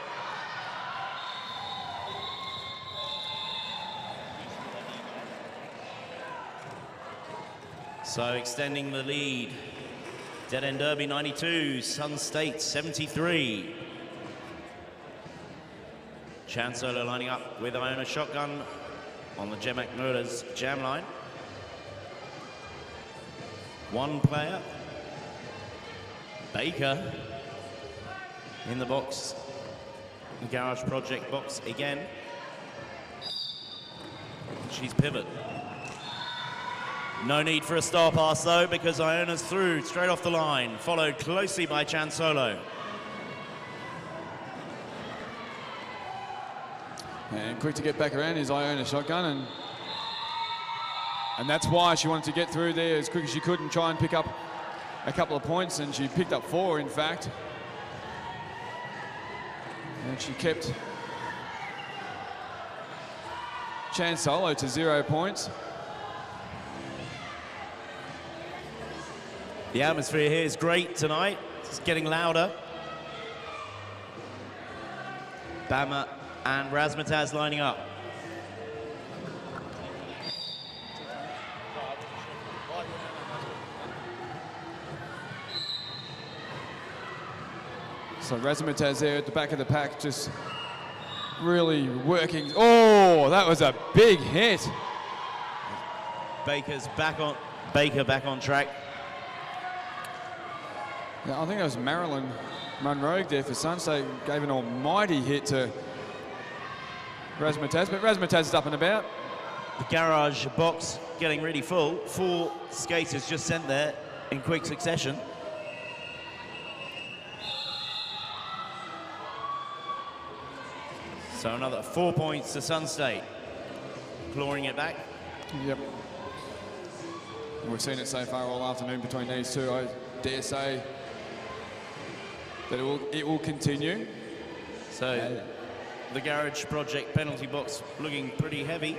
So extending the lead. Dead End Derby 92, Sun State 73. Chansolo lining up with Iona Shotgun on the Gemak Murders jam line. One player, Baker, in the box, the Garage Project box again. She's pivot. No need for a star pass though, because Iona's through straight off the line, followed closely by Chansolo. And quick to get back around is Iona Shotgun, and that's why she wanted to get through there as quick as she could and try and pick up a couple of points, and she picked up 4 in fact. And she kept Chansolo to 0 points. The atmosphere here is great tonight. It's getting louder. Bama and Razmataz lining up. So Razmataz there at the back of the pack, just really working. Oh, that was a big hit. Baker back on track. Yeah, I think it was Marilyn Monroe there for Sunstate, gave an almighty hit to Razmataz, but Razmataz is up and about. The garage box getting really full. 4 skaters just sent there in quick succession. So another 4 points to Sun State, clawing it back. Yep. We've seen it so far all afternoon between these two. I dare say that it will continue. So the Garage Project penalty box looking pretty heavy.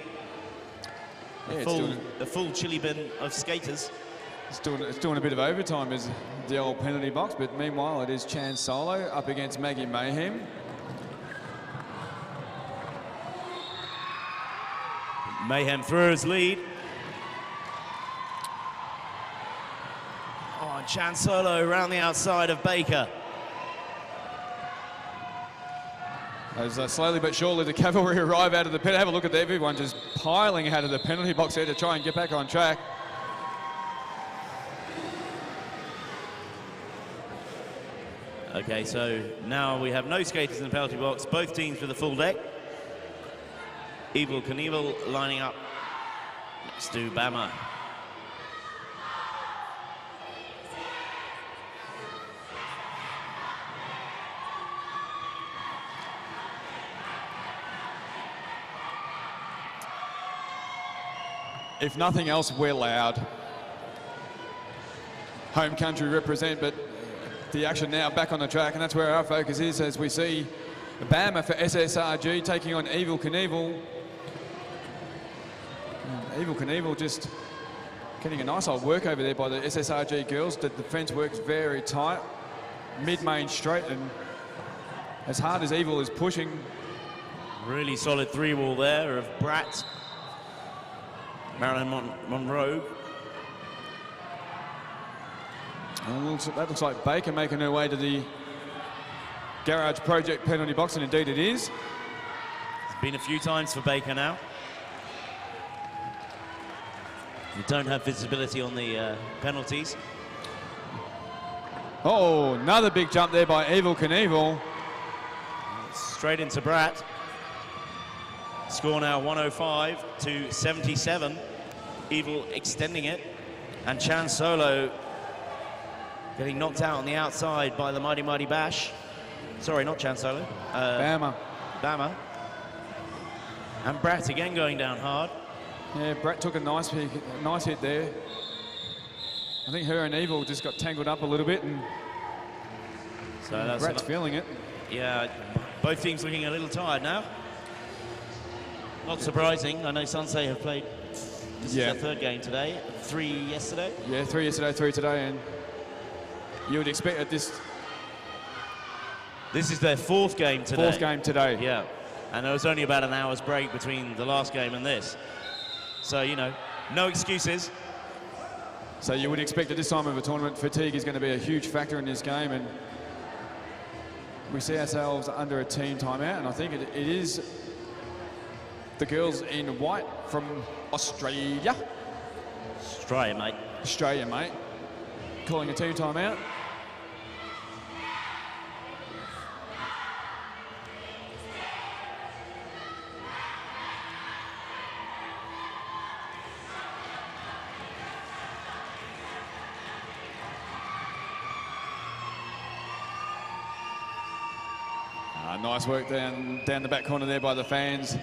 Yeah, a full chili bin of skaters. It's doing a bit of overtime as the old penalty box, but meanwhile it is Chansolo up against Maggie Mayhem. Mayhem throws lead. Oh, Chansolo around the outside of Baker. As slowly but surely the cavalry arrive out of the pit. Have a look at everyone just piling out of the penalty box there to try and get back on track. Okay, so now we have no skaters in the penalty box, both teams with a full deck. Evel Knievel lining up next to Bama. If nothing else, we're loud. Home country represent, but the action now back on the track, and that's where our focus is as we see Bama for SSRG taking on Evel Knievel. Evel Knievel just Getting a nice old work over there by the SSRG girls. The defence works very tight, mid-main straight, and as hard as Evil is pushing. Really solid 3-wall there of Bratt, Marilyn Monroe. And that looks like Baker making her way to the Garage Project penalty box, and indeed it is. It's been a few times for Baker now. We don't have visibility on the penalties. Oh, another big jump there by Evil Knievel. Straight into Bratt. Score now 105 to 77. Evil extending it. And Chan Solo getting knocked out on the outside by the Mighty Mighty Bash. Sorry, not Chan Solo. Bama. And Bratt again going down hard. Yeah, Bratt took a nice hit there. I think her and Evil just got tangled up a little bit, and so that's Bratt's feeling it. Yeah, both teams looking a little tired now. Not surprising. I know Sansei have played. This is their third game today. 3 yesterday. Yeah, 3 yesterday, 3 today, and you would expect that this is their 4th game today. 4th game today. Yeah, and there was only about an hour's break between the last game and this. So, you know, no excuses. So you would expect at this time of a tournament, fatigue is going to be a huge factor in this game, and we see ourselves under a team timeout, and I think it is the girls in white from Australia. Australia, mate. Calling a team timeout. Nice work down the back corner there by the fans.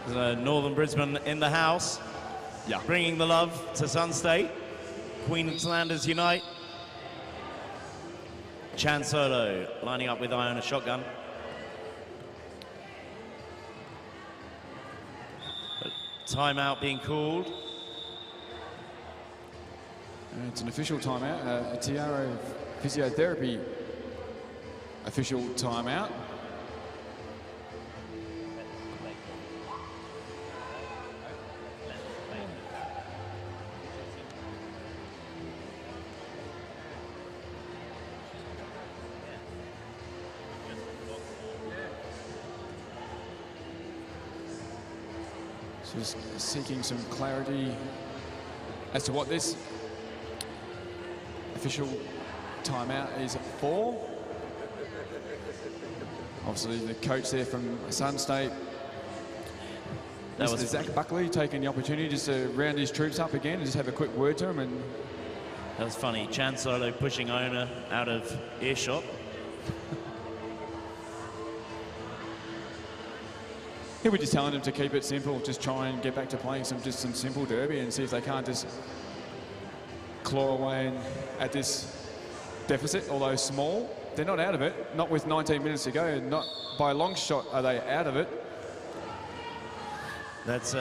Northern Brisbane in the house. Yeah. Bringing the love to Sun State. Queenslanders unite. Chan Solo lining up with Iona shotgun. Timeout being called. It's an official timeout, a Tiara physiotherapy official timeout. Just seeking some clarity as to what this official timeout is for. Obviously, the coach there from Sun State, Mr. Zach Buckley, taking the opportunity just to round his troops up again and just have a quick word to him. And that was funny. Chan Solo pushing Iona out of earshot. He was just telling them to keep it simple, just try and get back to playing some simple derby and see if they can't just claw away at this deficit, although small. They're not out of it, not with 19 minutes to go, not by a long shot are they out of it. That's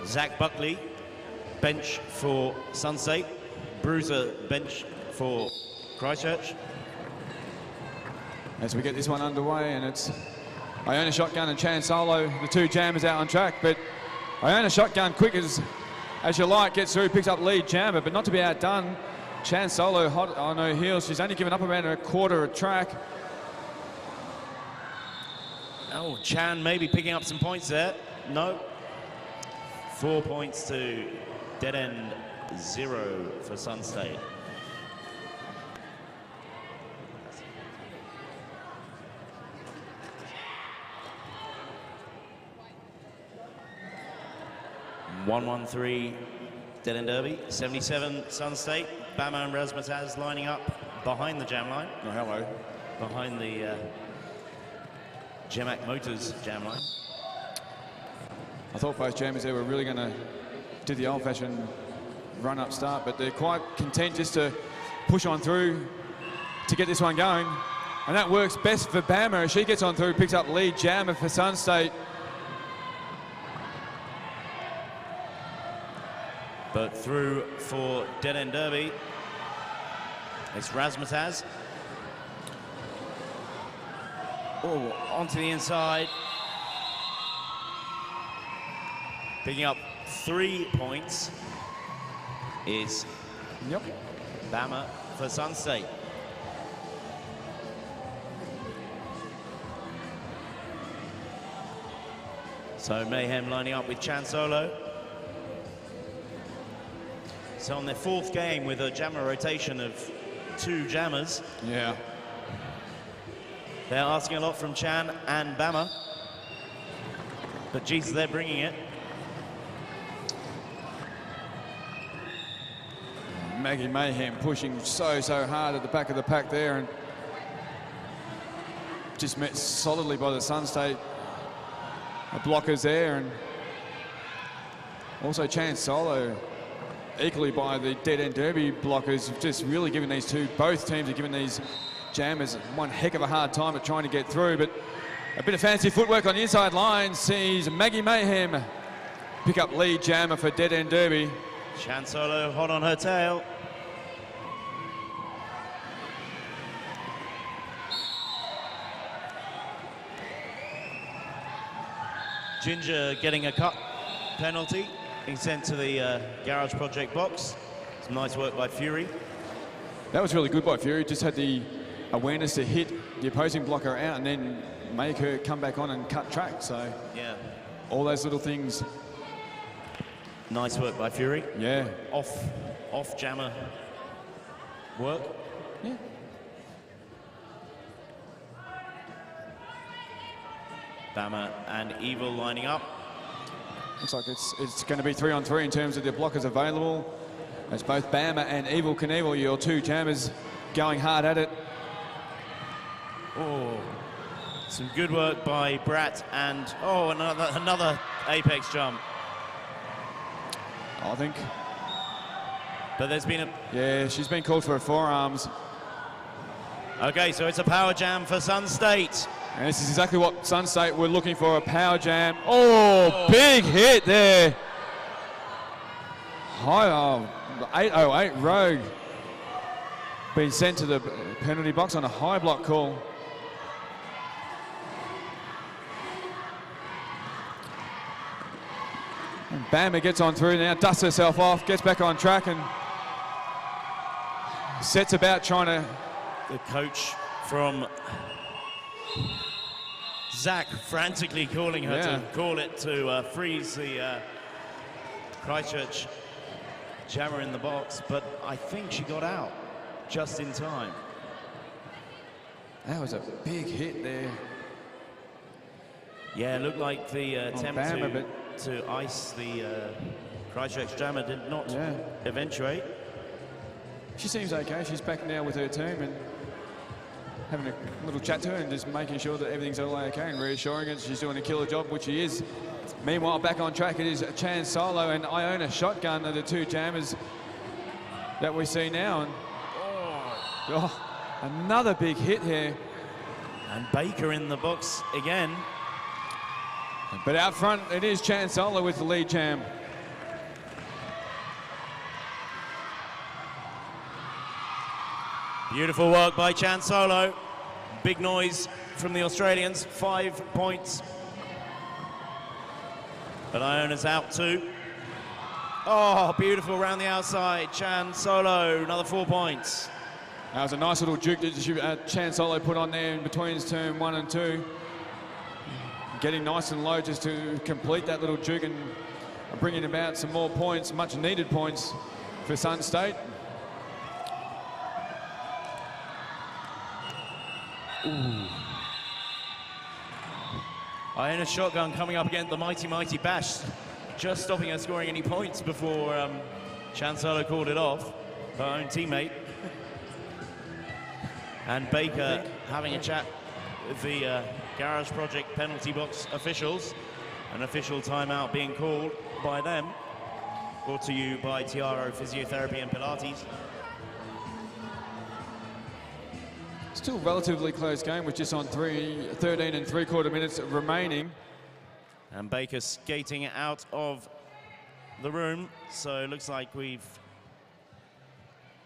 Zach Buckley, bench for Sun State, Bruiser bench for Christchurch. As we get this one underway, and it's Iona Shotgun and Chan Solo, the two jammers out on track, but Iona Shotgun, quick as you like, gets through, picks up lead jammer, but not to be outdone. Chan Solo hot on her heels. She's only given up around a quarter of track. Oh, Chan maybe picking up some points there. No. 4 points to dead end 0 for Sun State. (1-1-3) dead end derby. 77 Sun State. Bama and Razmataz lining up behind the jam line. Oh, hello. Behind the Gemac Motors jam line. I thought both jammers there were really going to do the old-fashioned run-up start, but they're quite content just to push on through to get this one going. And that works best for Bama. She gets on through, picks up lead jammer for Sun State. But through for Dead End Derby, it's Razmataz. Oh, onto the inside. Picking up 3 points is Bama for Sun State. So Mayhem lining up with Chan Solo. So on their 4th game with a jammer rotation of 2 jammers. Yeah. They're asking a lot from Chan and Bama. But Jesus, they're bringing it. Maggie Mayhem pushing so hard at the back of the pack there, and just met solidly by the Sun State blockers there, and also Chan Solo equally by the Dead End Derby blockers, just really giving both teams are giving these jammers one heck of a hard time at trying to get through, but a bit of fancy footwork on the inside line sees Maggie Mayhem pick up lead jammer for Dead End Derby. Chan Solo hot on her tail. Ginger getting a cut penalty, being sent to the Garage Project box. Some nice work by Fury. That was really good by Fury, just had the awareness to hit the opposing blocker out and then make her come back on and cut track, so yeah, all those little things. Nice work by Fury. Yeah. Off jammer work. Yeah. Bama and Evil lining up. Looks like it's going to be 3-on-3 in terms of the blockers available. It's both Bama and Evil Knievel, your 2 jammers, going hard at it. Oh, some good work by Brat and another apex jump. I think. But there's been a... Yeah, she's been called for her forearms. Okay, so it's a power jam for Sun State. And this is exactly what Sun State were looking for, a power jam. Oh, big hit there. High, 808 Rogue. Being sent to the penalty box on a high block call. And Bama gets on through now, dusts herself off, gets back on track and sets about trying to... The coach from Zach frantically calling her to call it to freeze the Christchurch jammer in the box, but I think she got out just in time. That was a big hit there. Yeah, it looked like the attempt to ice the Christchurch jammer did not eventuate. She seems okay. She's back now with her team and having a little chat to her and just making sure that everything's all okay and reassuring her she's doing a killer job, which she is. Meanwhile, back on track, it is Chan Solo and Iona Shotgun are the 2 jammers that we see now. And another big hit here. And Baker in the box again. But out front, it is Chan Solo with the lead jam. Beautiful work by Chan Solo. Big noise from the Australians, 5 points. But Iona's out too. Oh, beautiful round the outside. Chan Solo, another 4 points. That was a nice little juke that Chan Solo put on there in between turn 1 and 2. Getting nice and low just to complete that little juke and bringing about some more points, much needed points for Sun State. Ooh. Iona Shotgun coming up against the mighty Bash, just stopping her scoring any points before Chan Solo called it off, her own teammate. And Baker having a chat with the Garage Project penalty box officials. An official timeout being called by them. Brought to you by Tiaro Physiotherapy and Pilates. Still relatively close game with just on 13 3/4 minutes remaining. And Baker skating out of the room. So it looks like we've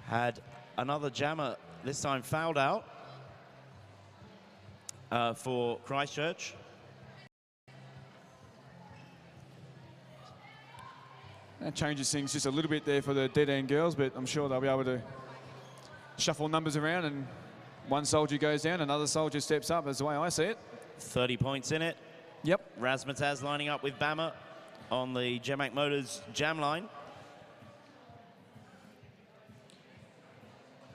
had another jammer, this time fouled out for Christchurch. That changes things just a little bit there for the Dead End girls, but I'm sure they'll be able to shuffle numbers around, and one soldier goes down, another soldier steps up. That's the way I see it. 30 points in it. Yep. Razmataz lining up with Bama on the Gemac Motors jam line.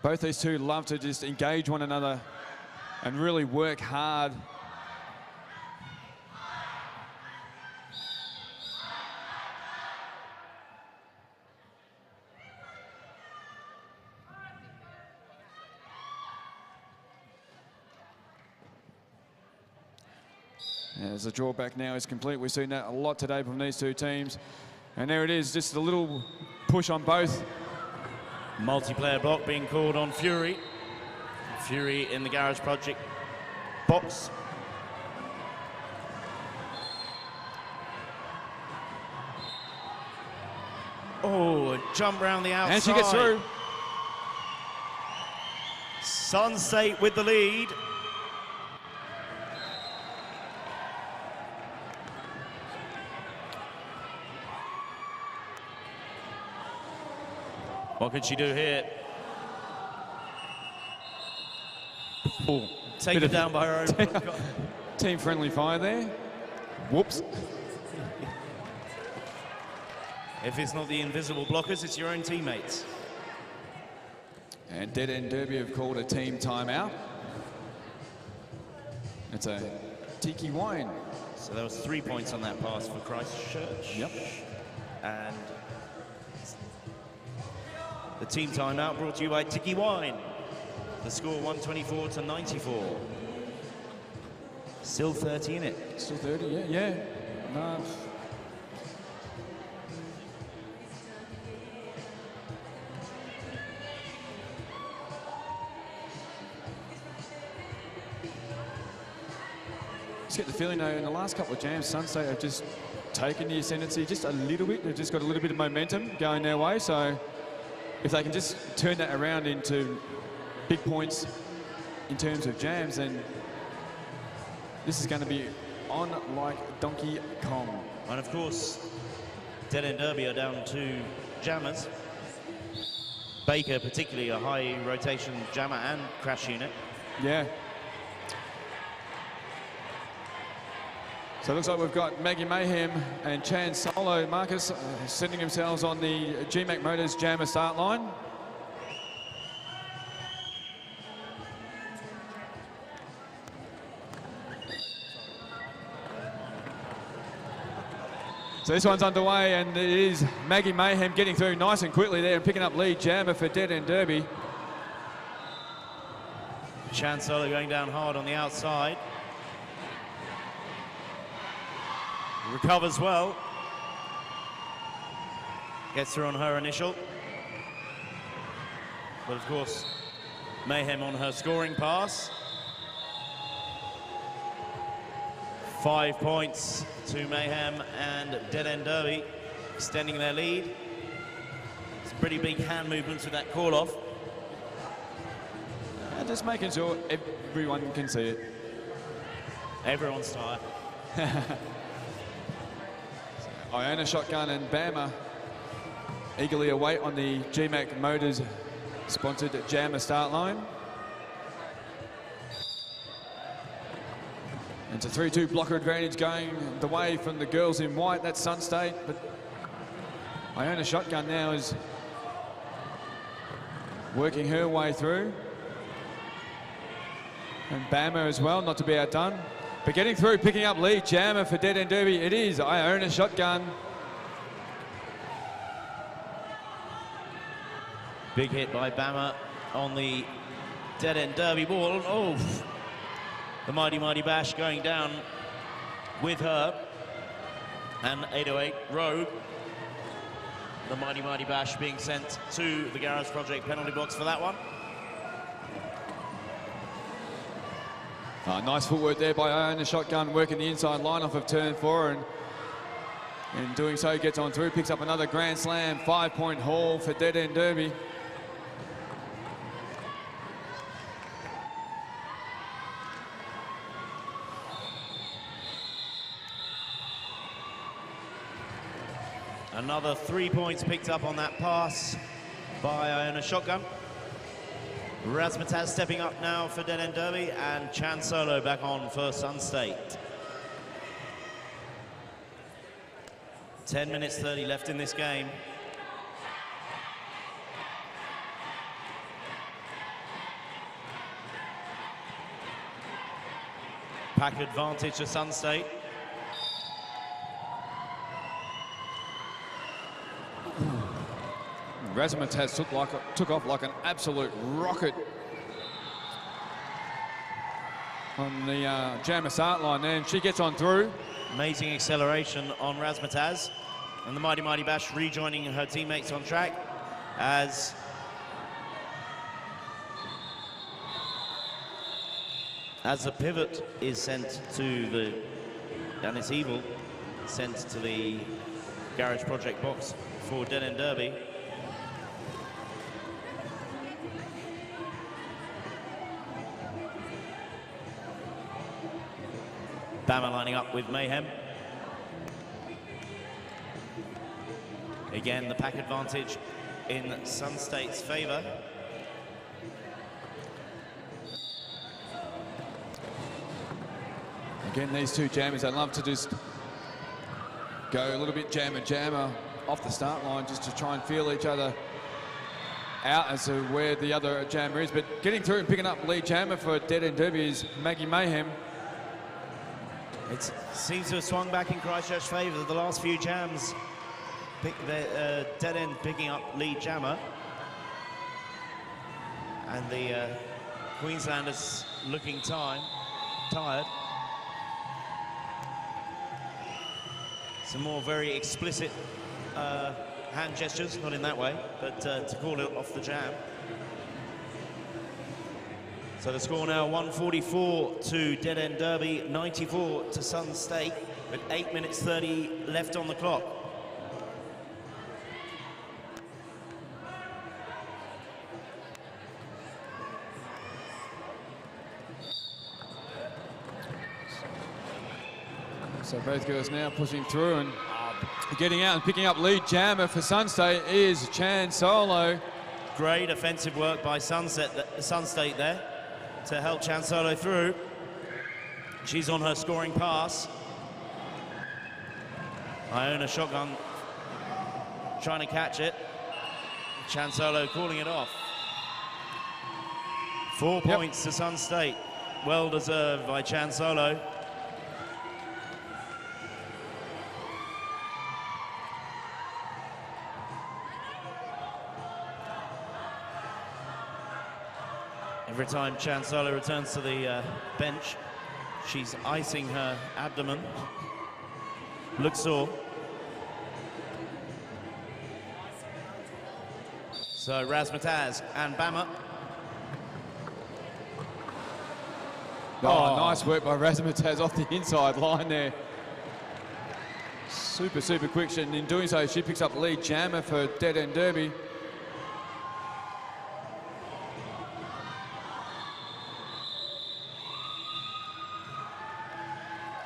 Both these two love to just engage one another and really work hard. As the drawback now is complete, we've seen that a lot today from these two teams. And there it is, just a little push on both. Multiplayer block being called on Fury. Fury in the Garage Project box. Oh, a jump round the outside. And she gets through. Sun State with the lead. What can she do here? Oh, taken down by her own. Team friendly fire there. Whoops. If it's not the invisible blockers, it's your own teammates. And Dead End Derby have called a team timeout. It's a tiki wine. So there was 3 points on that pass for Christchurch. Yep. And the team timeout brought to you by Tiki Wine. The score 124 to 94. Still 30 in it. Still 30, yeah. No. Just get the feeling though, in the last couple of jams, Sun State have just taken the ascendancy just a little bit. They've just got a little bit of momentum going their way. So if they can just turn that around into big points in terms of jams, then this is going to be on like Donkey Kong. And of course, Dead End Derby are down to jammers. Baker, particularly a high rotation jammer and crash unit. Yeah. So it looks like we've got Maggie Mayhem and Chan Solo, Marcus, sending themselves on the GMAC Motors jammer start line. So this one's underway, and it is Maggie Mayhem getting through nice and quickly there and picking up lead jammer for Dead End Derby. Chan Solo going down hard on the outside. Recovers well. Gets through on her initial. But of course, Mayhem on her scoring pass. 5 points to Mayhem and Dead End Derby, extending their lead. Some pretty big hand movements with that call-off. And just making sure everyone can see it. Everyone's tired. Iona Shotgun and Bama eagerly await on the GMAC Motors sponsored jammer start line. And it's a 3-2 blocker advantage going the way from the girls in white. That's Sun State, but Iona Shotgun now is working her way through. And Bama as well, not to be outdone. But getting through, picking up lead jammer for Dead End Derby. It is Iona Shotgun. Big hit by Bama on the Dead End Derby ball. Oh, the Mighty Mighty Bash going down with her. And 808 Rogue. The Mighty Mighty Bash being sent to the Garage Project penalty box for that one. Nice footwork there by Iona Shotgun, working the inside line off of turn 4, and in doing so gets on through, picks up another Grand Slam 5-point haul for Dead End Derby. Another 3 points picked up on that pass by Iona Shotgun. Razmataz stepping up now for Dead End Derby, and Chan Solo back on for Sun State. 10 minutes 30 left in this game. Pack advantage to Sun State. Razmataz took off like an absolute rocket on the jammer start line there, and she gets on through. Amazing acceleration on Razmataz, and the Mighty Mighty Bash rejoining her teammates on track as the pivot is sent to the, and it's evil, sent to the Garage Project box for Dead End Derby. Bama lining up with Mayhem. Again, the pack advantage in Sun State's favor. Again, these two jammers, they love to just go a little bit jammer off the start line just to try and feel each other out as to where the other jammer is. But getting through and picking up lead jammer for Dead End Derby is Maggie Mayhem. It seems to have swung back in Christchurch's favour. The last few jams, Dead End picking up lead jammer. And the Queenslanders looking tired. Some more very explicit hand gestures, not in that way, but to call it off the jam. So the score now 144 to Dead End Derby, 94 to Sun State, with 8 minutes 30 left on the clock. So both girls now pushing through and getting out and picking up lead jammer for Sun State is Chan Solo. Great offensive work by Sun State there to help Chan Solo through. She's on her scoring pass. Iona Shotgun trying to catch it. Chan Solo calling it off. 4 points to Sun State. Well deserved by Chan Solo. Every time Chan Solo returns to the bench, she's icing her abdomen. Looks sore. So Razmataz and Bama. Oh, nice work by Razmataz off the inside line there. Super quick, and in doing so, she picks up lead jammer for Dead End Derby.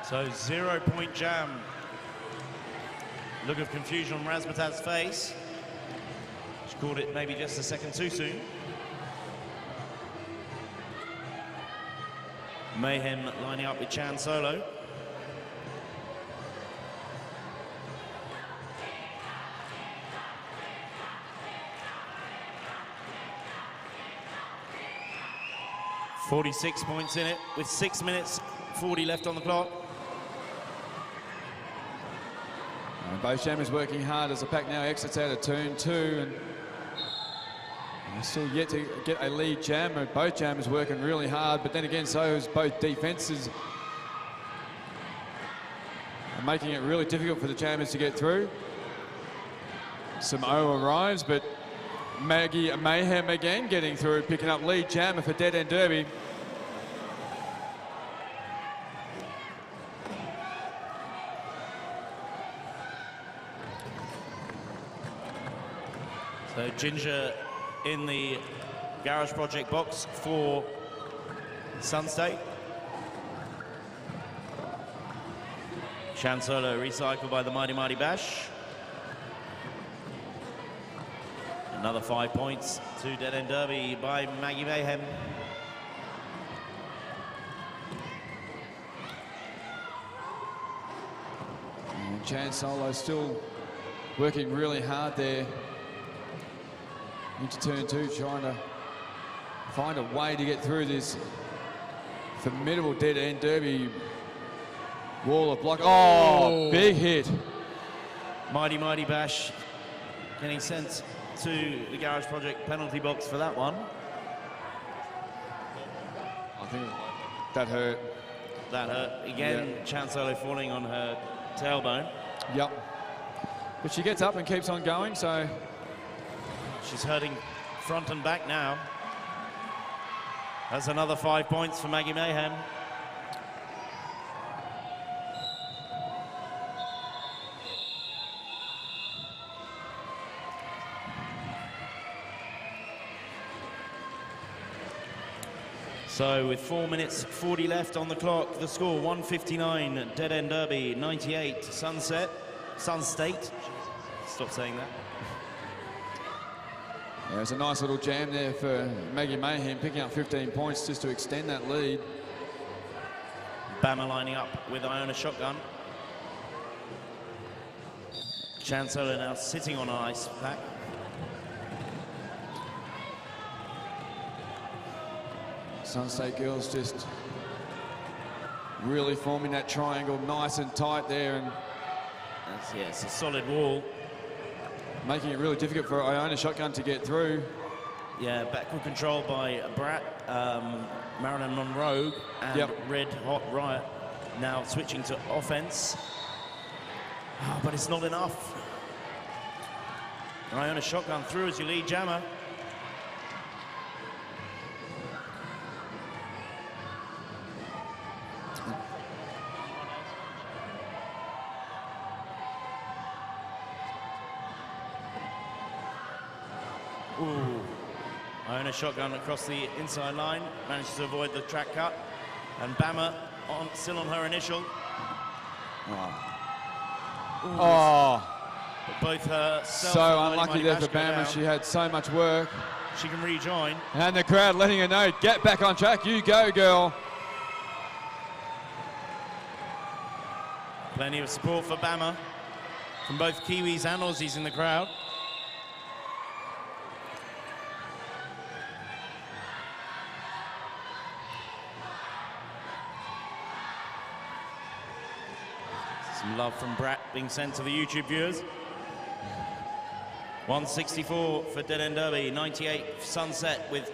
So 0 point jam. Look of confusion on Razmataz's face. She called it maybe just a second too soon. Mayhem lining up with Chan Solo. .46 points in it with 6 minutes 40 left on the clock. And both jammers working hard as the pack now exits out of turn 2, and they're still yet to get a lead jammer. Both jammers working really hard, but then again, so is both defenses, making it really difficult for the jammers to get through. Some O arrives, but Maggie Mayhem again getting through, picking up lead jammer for Dead End Derby. So Ginger in the Garage Project box for Sun State. Chan Solo recycled by the Mighty Mighty Bash. Another 5 points to Dead End Derby by Maggie Mayhem. And Chan Solo still working really hard there into turn 2, trying to find a way to get through this formidable Dead End Derby wall of block. Oh, big hit. Mighty Mighty Bash getting sent to the Garage Project penalty box for that one. I think that hurt. That hurt. Again, Yep. Chan Solo falling on her tailbone. Yep. But she gets up and keeps on going, so She's hurting front and back now. That's another 5 points for Maggie Mayhem. So with 4 minutes 40 left on the clock, the score 159 Dead End Derby, 98 Sun State. Stop saying that. yeah, it was a nice little jam there for Maggie Mayhem, picking up 15 points just to extend that lead. Bama lining up with Iona shotgun. Chan Solo now sitting on an ice pack. Sun State girls just really forming that triangle nice and tight there and Yeah, it's a solid wall. making it really difficult for Iona shotgun to get through. Yeah, backward control by Brat, Marilyn Monroe, and Yep. Red Hot Riot. Now switching to offense. Oh, but it's not enough. Iona shotgun through as your lead jammer. Ooh. Iona shotgun across the inside line, manages to avoid the track cut. And Bama still on her initial. Oh, Both herself so and Mighty unlucky Mighty there Bash for go Bama. down. She had so much work. She can rejoin. And the crowd letting her know, get back on track, you go, girl. Plenty of support for Bama from both Kiwis and Aussies in the crowd. Some love from Brat being sent to the YouTube viewers. 164 for Dead End Derby, 98 Sunset with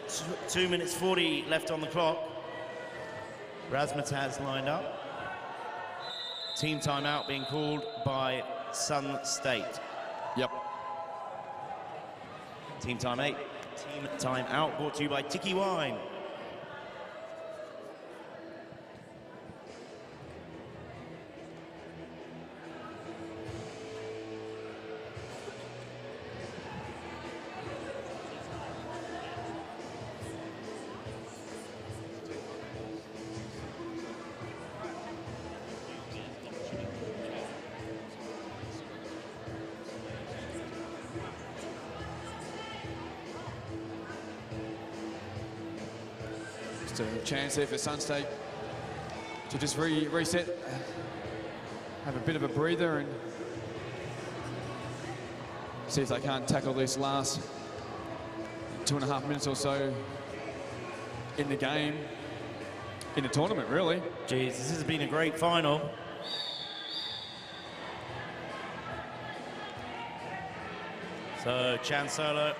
2 minutes 40 left on the clock. Razmataz lined up. Team timeout being called by Sun State. Yep. Team timeout brought to you by Tiki Wine. Just a chance there for Sun State to just reset, have a bit of a breather and see if they can't tackle this last 2.5 minutes or so in the game, in the tournament, really. Jeez, this has been a great final. So Chan Solo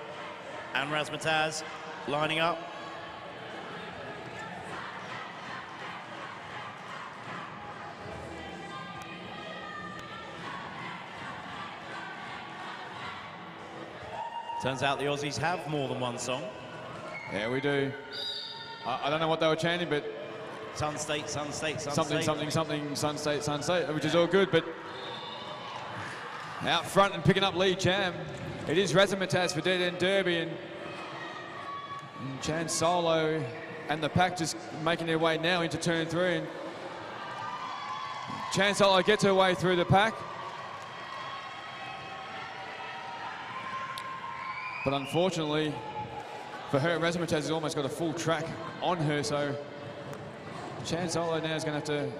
and Razmataz lining up. Turns out the Aussies have more than one song. Yeah, we do. I don't know what they were chanting, but Sun State, Sun State, Sun something, State. something, something, Sun State, Sun State, which is all good, but out front and picking up lead jam It is Razzmatazz for Dead End Derby, and Chan Solo and the pack just making their way now into turn 3. And Chan Solo gets her way through the pack. But unfortunately for her, Razzmatazz has almost got a full track on her, so Chan Solo now is going to have to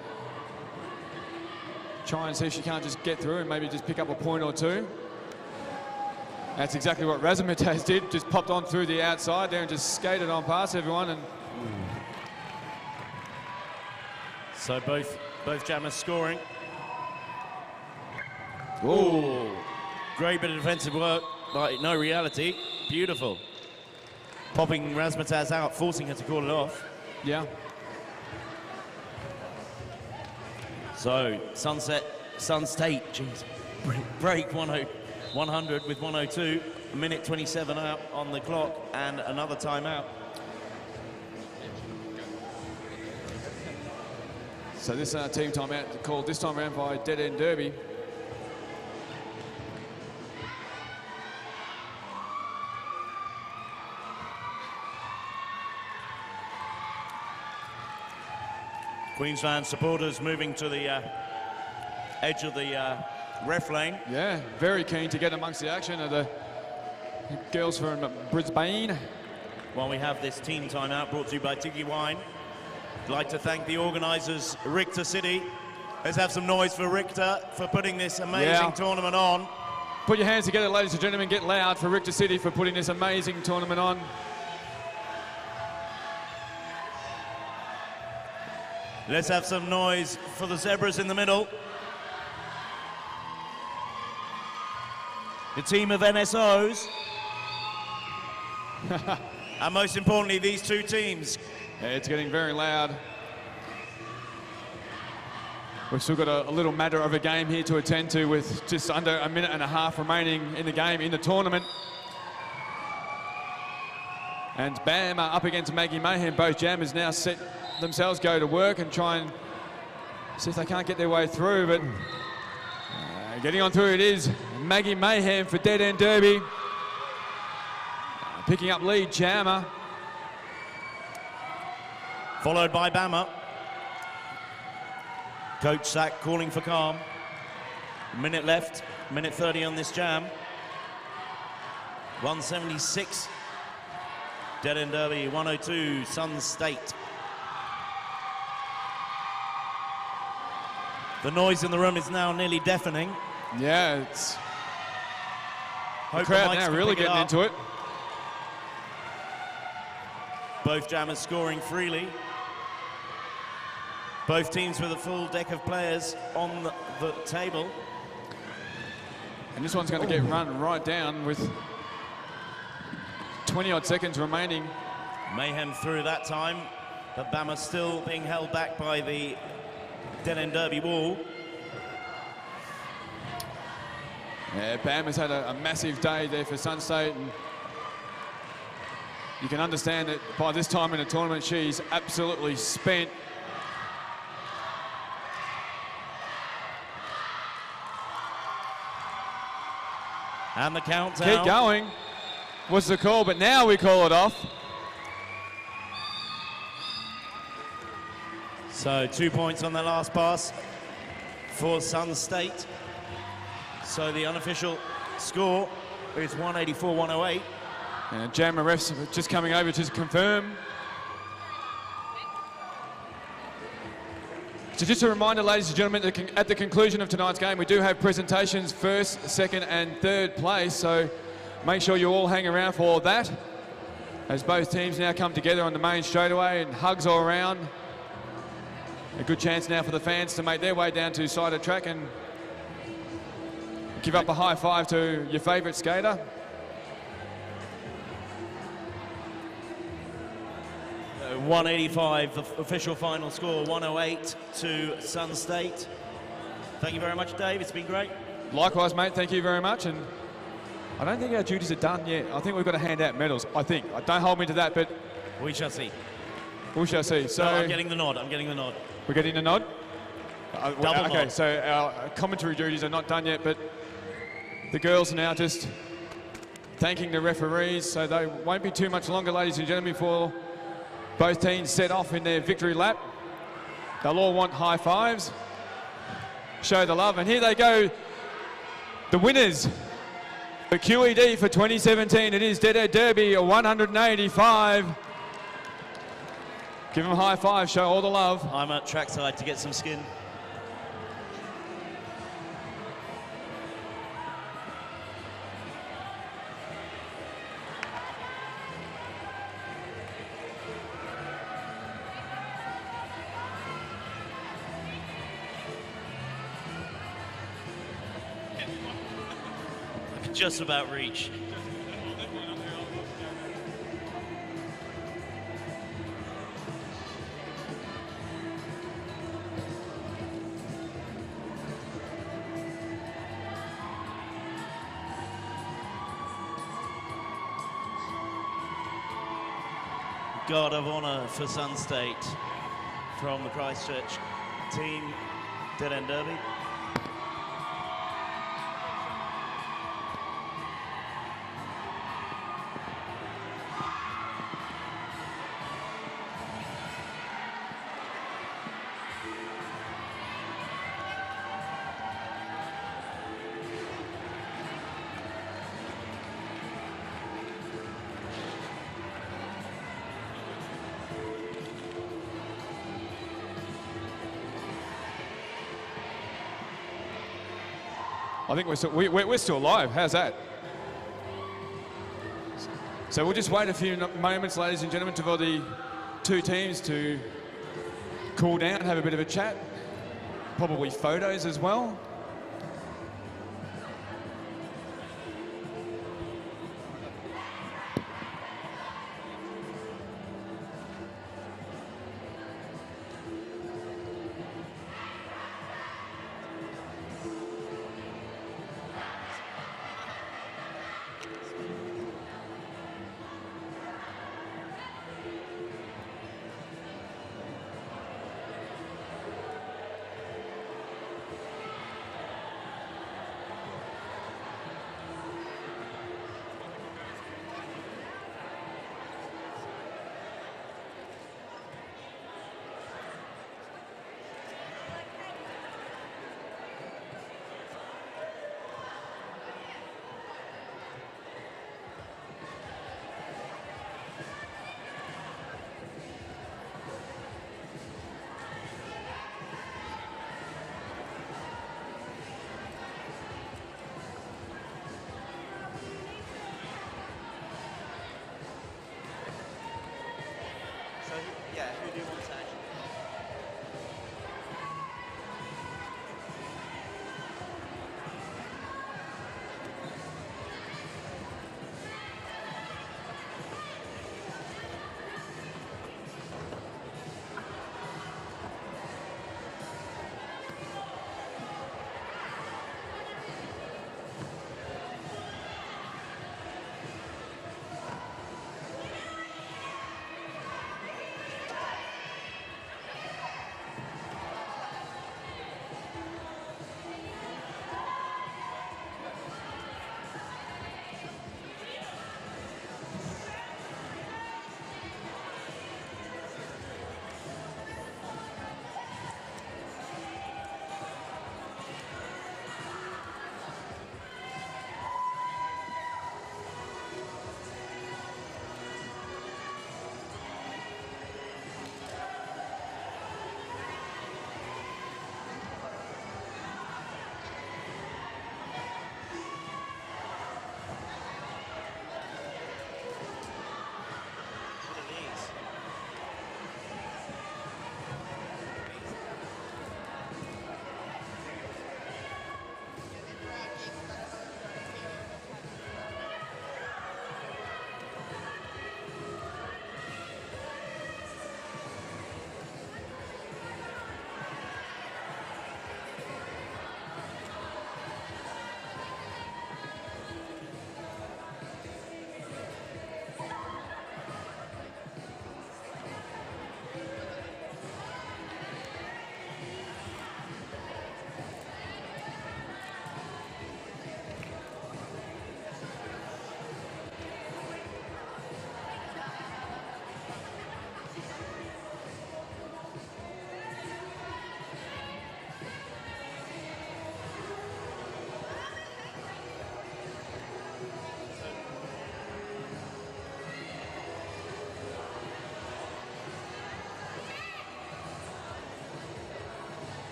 try and see if she can't just get through and maybe just pick up a point or two. That's exactly what Razzmatazz did, just popped on through the outside there and just skated on past everyone. And so both jammers scoring. Ooh. Great bit of defensive work, but no reality. Beautiful. Popping Razzmatazz out, forcing her to call it off. Yeah. So Sun State, jeez, break 100 with 102, a minute 27 out on the clock, and another timeout. So this team timeout called this time around by Dead End Derby. Queensland supporters moving to the edge of the ref lane. Yeah, very keen to get amongst the action of the girls from Brisbane. While we have this team timeout brought to you by Tiki Wine, I'd like to thank the organisers, Richter City. Let's have some noise for Richter for putting this amazing tournament on. Put your hands together, ladies and gentlemen. Get loud for Richter City for putting this amazing tournament on. Let's have some noise for the Zebras in the middle. The team of NSOs. And most importantly, these two teams. Yeah, it's getting very loud. We've still got a little matter of a game here to attend to with just under a minute and a half remaining in the game, in the tournament. And Bam up against Maggie Mayhem. Both jammers now set themselves go to work and try and see if they can't get their way through, but getting on through it is Maggie Mayhem for Dead End Derby. Picking up lead jammer. Followed by Bama. Coach Sack calling for calm. Minute left, minute 30 on this jam. 176. Dead End Derby, 102, Sun State. The noise in the room is now nearly deafening. Yeah, it's the crowd now really getting into it. Both jammers scoring freely. Both teams with a full deck of players on the table. And this one's going to get run right down with 20-odd seconds remaining. Mayhem through that time, but Bama still being held back by the Dead End Derby wall. Yeah, Bam has had a massive day there for Sun State, and you can understand that by this time in the tournament she's absolutely spent. And the countdown. Keep going was the call, but now we call it off. So 2 points on the last pass for Sun State. So the unofficial score is 184-108. And jammer refs just coming over to confirm. So just a reminder, ladies and gentlemen, that at the conclusion of tonight's game, we do have presentations first, second and third place. So make sure you all hang around for that, as both teams now come together on the main straightaway and hugs all around. A good chance now for the fans to make their way down to side of track and give up a high five to your favourite skater. Uh, 185, the official final score, 108 to Sun State. Thank you very much, Dave. It's been great. Likewise, mate. Thank you very much. And I don't think our duties are done yet. I think we've got to hand out medals. I think. Don't hold me to that, but we shall see. We shall see. So no, I'm getting the nod. I'm getting the nod. We're getting a nod? Double okay, nod. So our commentary duties are not done yet, but the girls are now just thanking the referees. So they won't be too much longer, ladies and gentlemen, before both teams set off in their victory lap. They'll all want high fives. Show the love. And here they go. The winners for QED for 2017. It is DED Derby 185. Give them a high five. Show all the love. I'm at trackside to get some skin. Just about reach. Guard of Honour for Sun State from the Christchurch team, Dead End Derby. I think we're still live. How's that? So we'll just wait a few moments, ladies and gentlemen, for the two teams to cool down, have a bit of a chat, probably photos as well.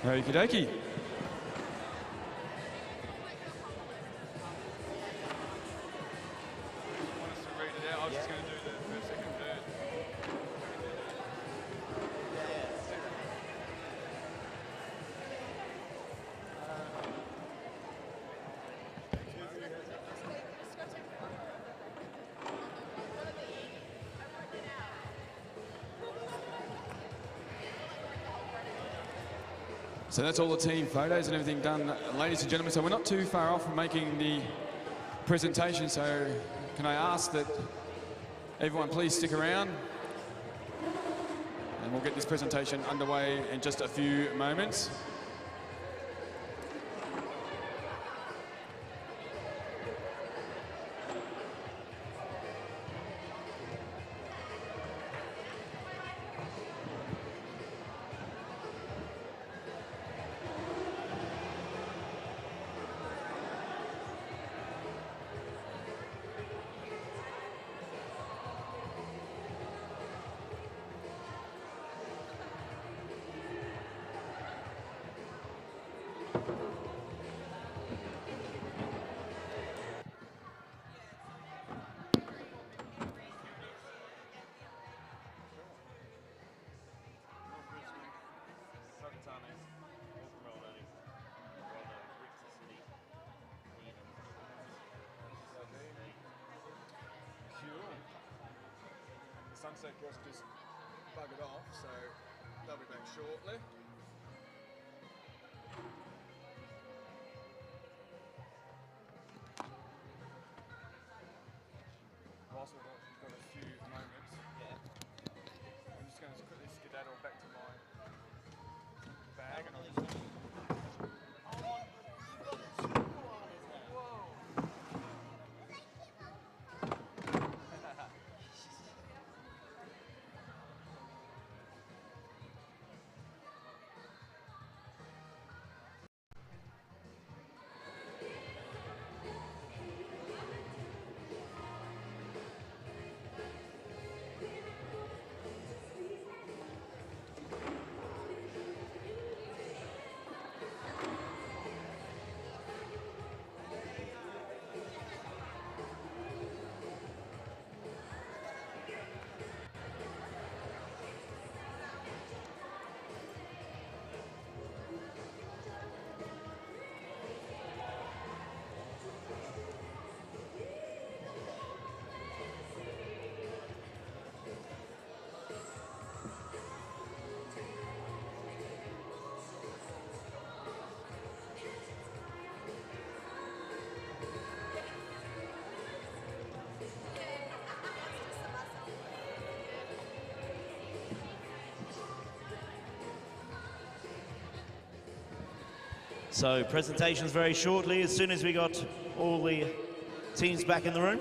Okie dokie. So that's all the team photos and everything done, ladies and gentlemen. So we're not too far off from making the presentation. So can I ask that everyone please stick around, and we'll get this presentation underway in just a few moments. Sunset kiosk just buggered off, so they'll be back shortly. Whilst we've got a few moments, I'm just going to quickly skedaddle back to my bag and I'll just... So presentations very shortly, as soon as we got all the teams back in the room.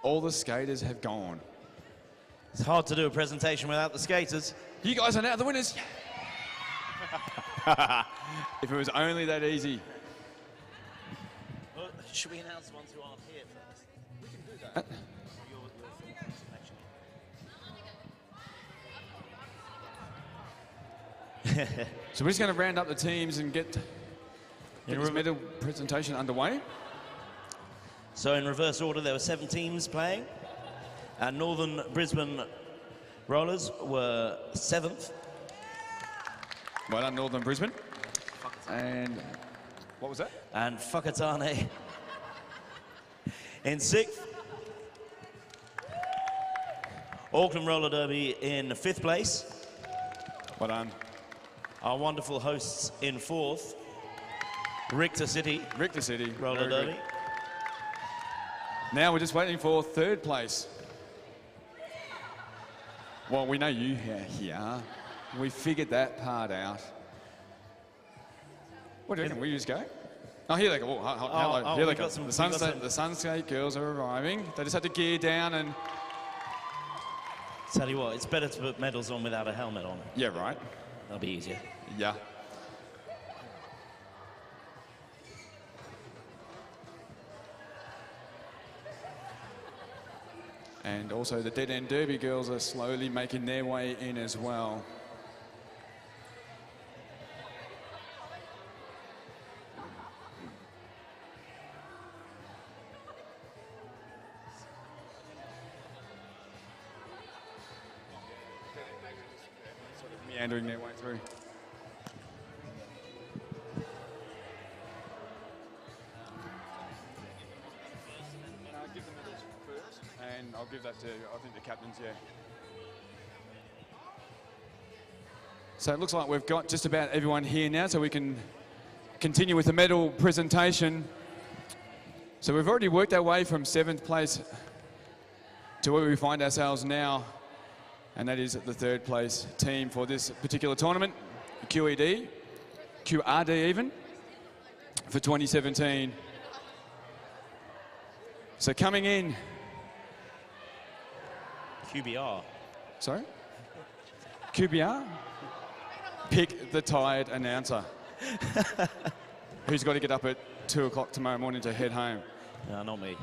all the skaters have gone. It's hard to do a presentation without the skaters. You guys are now the winners. If it was only that easy. Well, should we announce the ones who aren't here first? We can do that. So we're just going to round up the teams and get this medal presentation underway. So in reverse order, there were 7 teams playing. And Northern Brisbane Rollers were 7th. Well done, Northern Brisbane. And what was that? And Whakatane in 6th. Auckland Roller Derby in 5th place. Well done. Our wonderful hosts in 4th. Richter City Roller Derby. Good. Now we're just waiting for 3rd place. Well, we know you here. We figured that part out. What do you reckon? We just go? Oh, here they go. Hello. Here they go. The Sunskate girls are arriving. They just had to gear down and... Tell you what, it's better to put medals on without a helmet on. Yeah, right. That'll be easier. Yeah. And also the Dead End Derby girls are slowly making their way in as well. Sort of meandering their way through. Give the medals first, and I'll give that to, I think, the captains, yeah. So it looks like we've got just about everyone here now, so we can continue with the medal presentation. So we've already worked our way from 7th place to where we find ourselves now, and that is the 3rd place team for this particular tournament, QED, QRD even, for 2017. So coming in. QBR. Sorry? QBR? Pick the tired announcer. Who's got to get up at 2 o'clock tomorrow morning to head home. No, not me.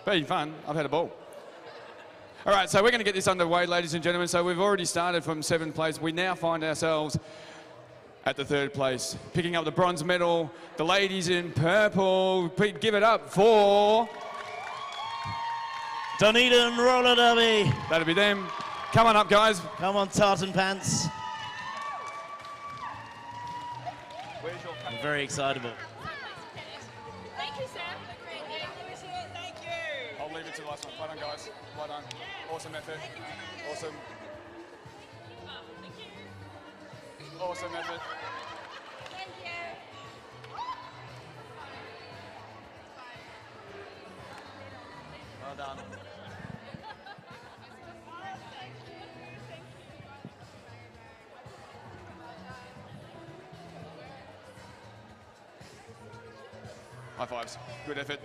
Been fun. I've had a ball. All right, so we're going to get this underway, ladies and gentlemen. So we've already started from 7th place. We now find ourselves at the 3rd place, picking up the bronze medal. The ladies in purple. Please give it up for... Dunedin Roller Derby. That'll be them. Come on up, guys. Come on, tartan pants. Where's your I'm very excitable. Thank you, Sam. Thank you. I'll leave it to the last one. Well done, guys. Well done. Awesome effort. Awesome. Awesome effort. Thank you. Well done. High fives. Good effort.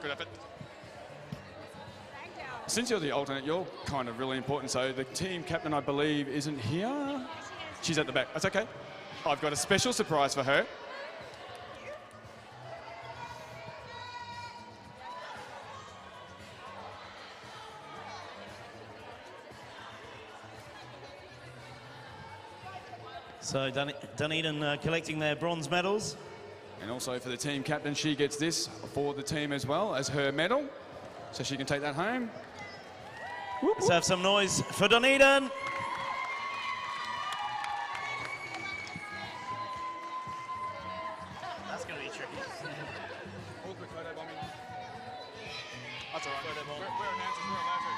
Good effort. Since you're the alternate, you're kind of really important. So the team captain, I believe, isn't here. She's at the back. That's okay. I've got a special surprise for her. So Dunedin collecting their bronze medals. And also for the team captain, she gets this for the team as well as her medal. So she can take that home. Let's have some noise for Dunedin. That's going to be tricky. Awkward photo bombing. That's all right. We're announcers, we're announcers.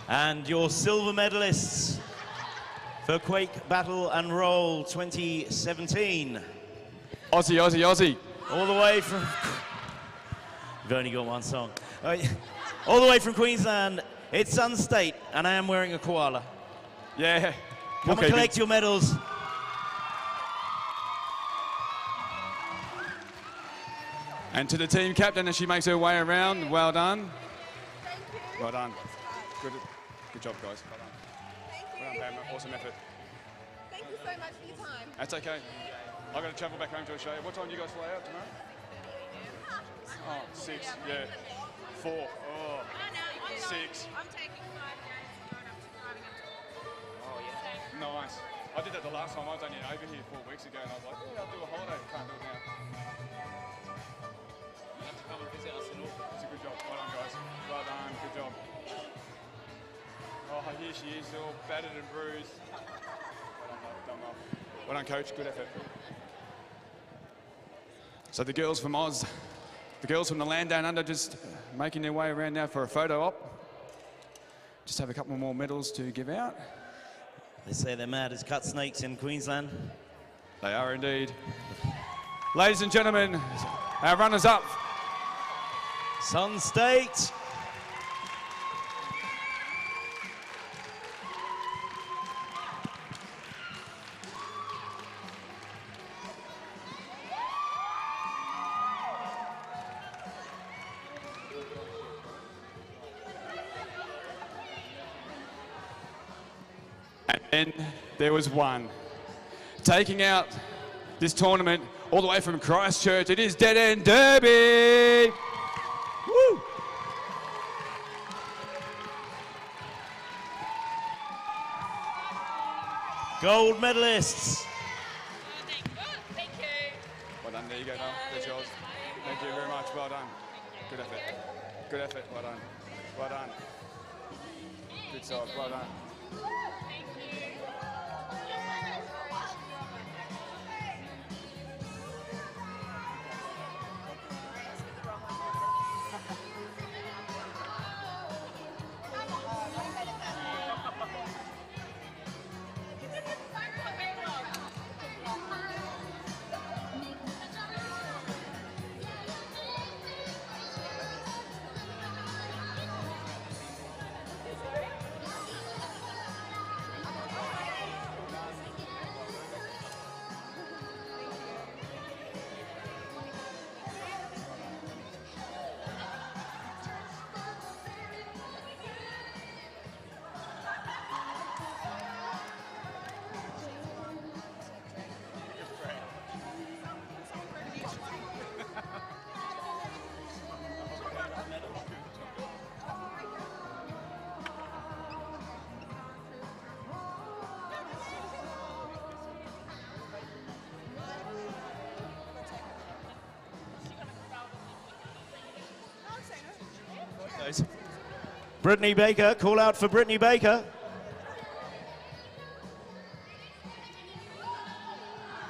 And your silver medalists for Quake Battle and Roll 2017. Aussie, Aussie, Aussie. All the way from... We've only got one song. All the way from Queensland, It's Sun State, and I am wearing a koala. Yeah. Come and collect your medals. And to the team captain as she makes her way around, well done. Thank you. Well done. Good job, guys. Well done. Thank you. Well done, Pam. Awesome effort. Thank you so much for your time. That's okay. I've got to travel back home to Australia. What time do you guys fly out tomorrow? Oh, 6. Yeah. 4. Oh. 6. I'm taking 5 days going up to driving up to Oh, yeah. Nice. I did that the last time. I was only over here 4 weeks ago, and I was like, oh, I'll do a holiday. Can't do it now. You have to come and visit us in Auckland. It's a good job. Well done, guys. Well done. Good job. Oh, here she is, all battered and bruised. Well done, done well. Well done, coach. Good effort. So the girls from Oz, the girls from the land down under, just making their way around now for a photo op. Just have a couple more medals to give out. They say they're mad as cut snakes in Queensland. They are indeed. Ladies and gentlemen, our runners-up. Sun State. And there was one. Taking out this tournament all the way from Christchurch, it is Dead End Derby. Woo! Gold medalists. Thank you. Well done, there you go, Noel. That's yours. Thank you very much, well done. Good effort. Good effort, well done. Well done. Good side, well done. Thank you. Brittany Baker, call out for Brittany Baker.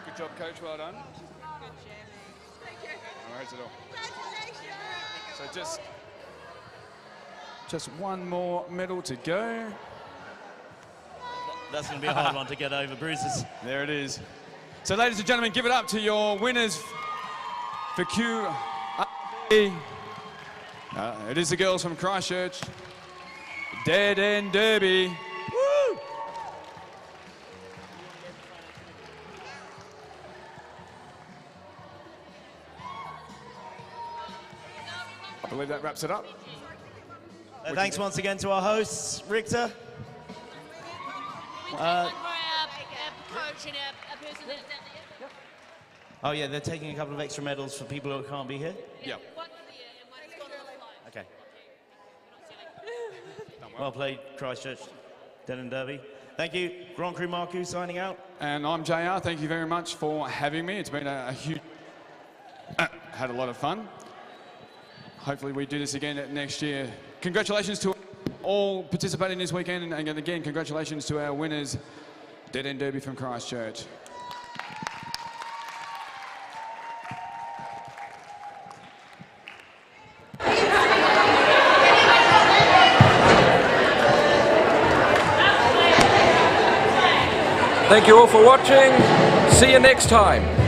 Good job, coach, well done. Thank you. No worries at all. Congratulations. So just one more medal to go. That's going to be a hard one to get over, bruises. There it is. So ladies and gentlemen, give it up to your winners for QBR. It is the girls from Christchurch. Dead End Derby. Woo! I believe that wraps it up. Thanks once again to our hosts, Richter. One for our coach and a person that's at the end. Oh yeah, they're taking a couple of extra medals for people who can't be here. Yeah. One for the year and one's gone on the flight. Okay. Well played, Christchurch, Dead End Derby. Thank you, Grand Cru Marku signing out. And I'm JR. Thank you very much for having me. It's been a huge... had a lot of fun. Hopefully we do this again next year. Congratulations to all participating this weekend. And again, congratulations to our winners, Dead End Derby from Christchurch. Thank you all for watching. See you next time.